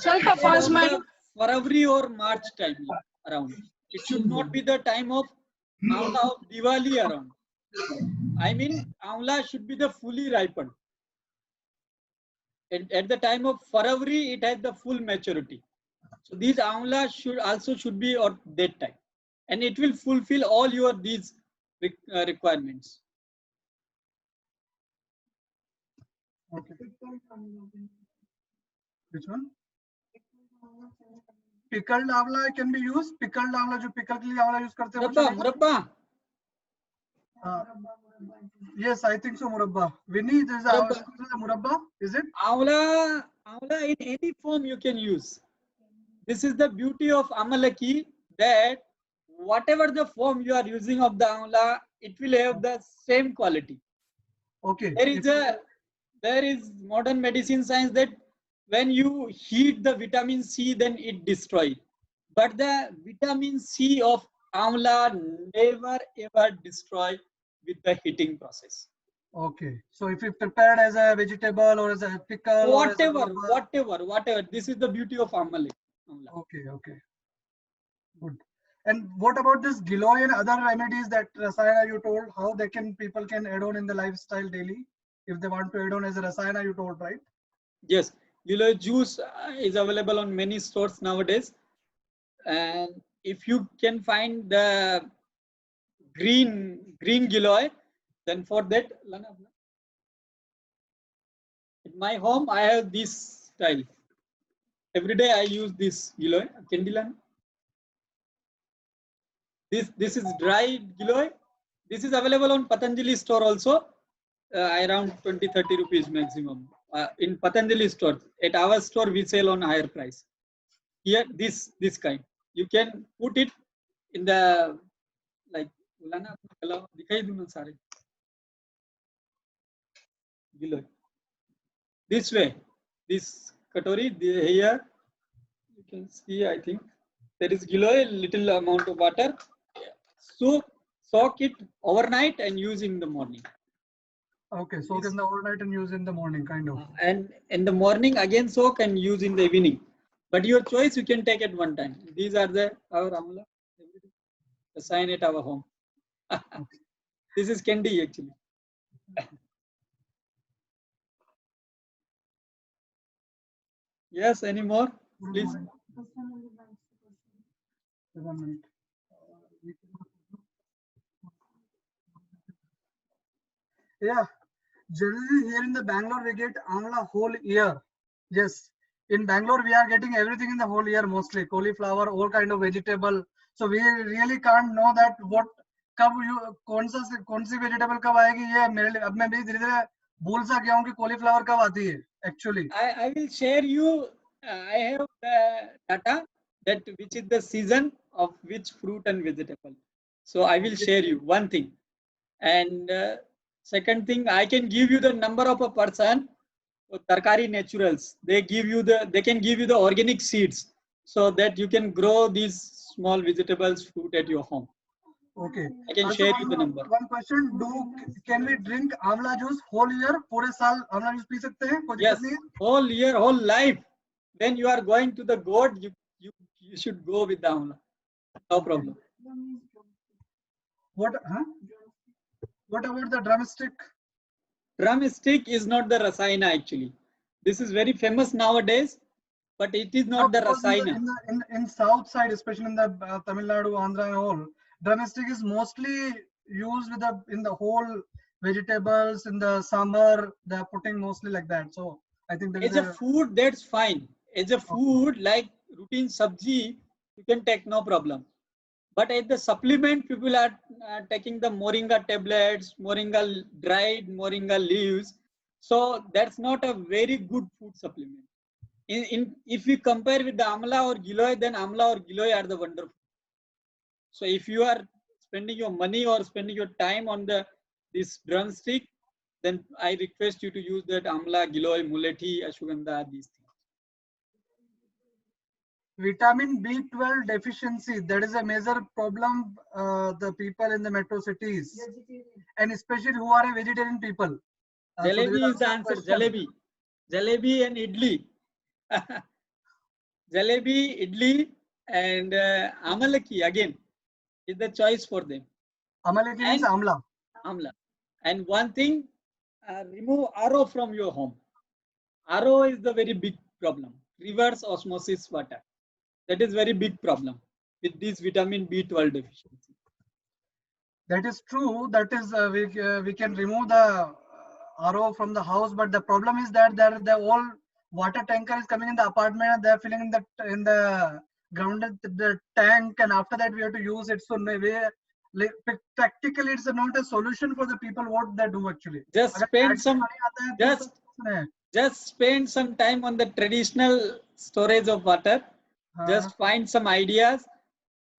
February or March time around. It should not be the time of amla of Diwali around. I mean, amla should be the fully ripened. And at the time of February, it has the full maturity. So these amla should be at that time, and it will fulfill all your these requirements. Okay. Which one? Pickled amla can be used. Pickled amla, जो pickle के लिए amla use करते हैं वो चलेगा? Murabba. Yes, I think so. Murabba. Vinny, this is a murabba. Is it? Amla in any form you can use. This is the beauty of amalaki, that whatever the form you are using of the amla, it will have the same quality. Okay. There is modern medicine science that when you heat the vitamin C, then it destroys. But the vitamin C of amla never ever destroy with the heating process. Okay. So if you prepared as a vegetable or as a pickle, whatever. This is the beauty of amla. Okay. Good. And what about this giloy and other remedies that rasayana you told? How people can add on in the lifestyle daily if they want to add on as a rasayana you told, right? Yes, giloy juice is available on many stores nowadays, and if you can find the green giloy, then for that, in my home I have this style. Every day I use this giloy. This is dried giloy. This is available on Patanjali store also, around 20-30 rupees maximum. In Patanjali store, at our store we sell on higher price. Here, this kind, you can put it in the like this way. This katori here, you can see. I think there is giloy, little amount of water. So soak it overnight and use in the morning. Okay, soak in the overnight and use in the morning, kind of. And in the morning again soak and use in the evening. But your choice, you can take at one time. These are our amla. Assign at our home. This is candy actually. Yes, any more? Please. 1 minute. Yeah, generally here in the Bangalore we get amla whole year. Yes, in Bangalore we are getting everything in the whole year, mostly cauliflower, all kind of vegetable. So we really can't know that कौन सी vegetable कब आएगी, ये मेरे लिए अब मैं भी धीरे-धीरे भूल सा गया हूँ कि cauliflower कब आती है actually. I will share you. I have the data that which is the season of which fruit and vegetable. So I will share you one thing, and second thing, I can give you the number of a person So Tarkari Naturals, they can give you the organic seeds so that you can grow these small vegetables, fruit at your home. Okay. I can Also, share you the number. one question: can we drink amla juice whole year? पूरे साल amla juice P सकते हैं? कोई Yes, दिक्कत नहीं है? whole year, whole life. When you are going to the goat, you should go with the amla. No problem. What? Huh? What about the drumstick? Drumstick is not the rasayana actually. This is very famous nowadays, but it is not the Because rasayana. in south side, especially in the Tamil Nadu, Andhra and all, drumstick is mostly used with in the whole vegetables in the summer. They are putting mostly like that. So I think there is As a food, that's fine. As a food, like routine sabji, you can take no problem. But as the supplement, people are taking the moringa tablets, moringa dried moringa leaves. So that's not a very good food supplement. If we compare with the amla or giloy, then amla or giloy are the wonderful. So if you are spending your money or spending your time on this drumstick, then I request you to use that amla, giloy, mulethi, ashwagandha, these things. vitamin B12 deficiency, that is a major problem the people in the metro cities, and especially who are a vegetarian people. So there Jalebi is the another answer. question. Jalebi and idli. Jalebi, idli, and amalaki again is the choice for them. Amalaki means And amla. amla. And one thing, remove RO from your home. RO is the very big problem. Reverse osmosis water. That is very big problem with this vitamin B12 deficiency. That is true. That is we can remove the RO from the house, but the problem is that the whole water tanker is coming in the apartment and they're filling in the grounded the tank, and after that we have to use it. So maybe practically it's not a solution for the people. What they do actually? Just spend some time on the traditional storage of water. Just find some ideas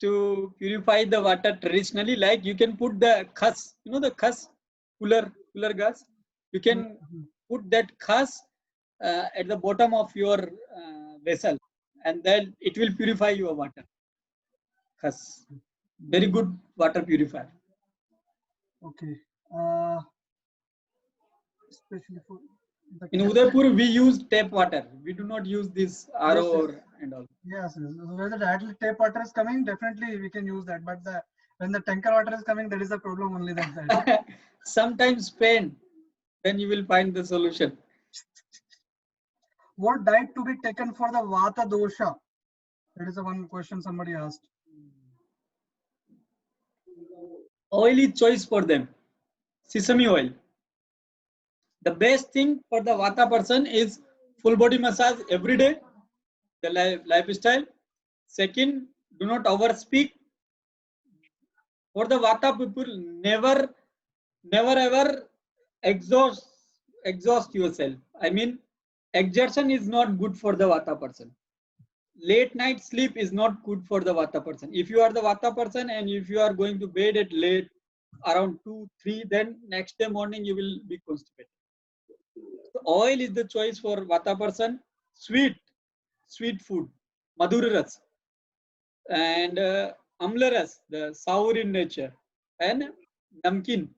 to purify the water traditionally. Like you can put the khas, the khas cooler gas. You can put that khas at the bottom of your vessel, and then it will purify your water. Khas, very good water purifier. Okay. Especially for in Udaipur, we use tap water. We do not use this RO and all. Yes, where the directly tap water is coming, definitely we can use that. But when the tanker water is coming, that is the problem only that side. Sometimes pain, then you will find the solution. What diet to be taken for the Vata dosha? That is the one question somebody asked. Oily choice for them. Sesame oil. The best thing for the Vata person is full body massage every day, the lifestyle. Second, do not overspeak. For the Vata people, never ever exhaust yourself. I mean, exertion is not good for the Vata person. Late night sleep is not good for the Vata person. If you are the Vata person and if you are going to bed at late, around 2, 3, then next day morning you will be constipated. So oil is the choice for Vata person. Sweet food, Madhuraras, and Amlaras, the sour in nature, and Namkin.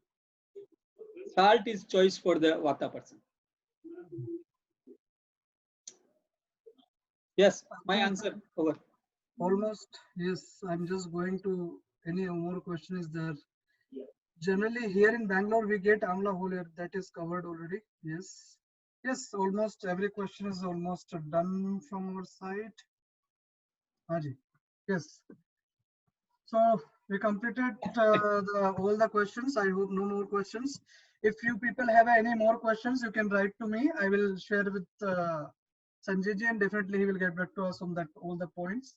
Salt is choice for the Vata person. Yes, my answer over. Almost, yes. I'm just going to, any more question is there? Generally here in Bangalore, we get Amla whole year. That is covered already. Yes. Yes, almost every question is almost done from our side. Haji. Yes. So we completed all the questions. I hope no more questions. If you people have any more questions, you can write to me. I will share with Sanjay ji, and definitely he will get back to us on that all the points.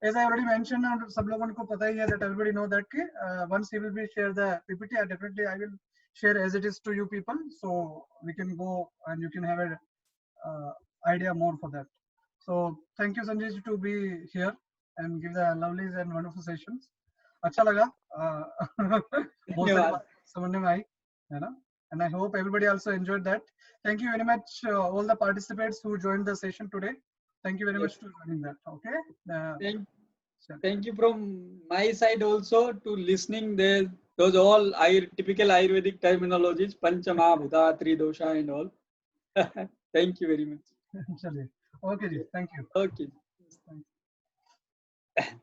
As I already mentioned, सब लोगों को पता ही है that everybody know that once he will be share the PPT, definitely I will share as it is to you people, so we can go and you can have a idea more for that. So thank you Sanjay ji to be here and give the lovely and wonderful sessions. अच्छा लगा बहुत सारी बात समझने में आई है ना and I hope everybody also enjoyed that. Thank you very much, all the participants who joined the session today. Thank you very much for joining that. Okay. Thank you from my side also to listening there. Those all typical Ayurvedic terminologies, Pancha Mahabhuta, Tri Dosha and all. Thank you very much. चलिए. Okay, ji. Thank you. Okay. Thank you.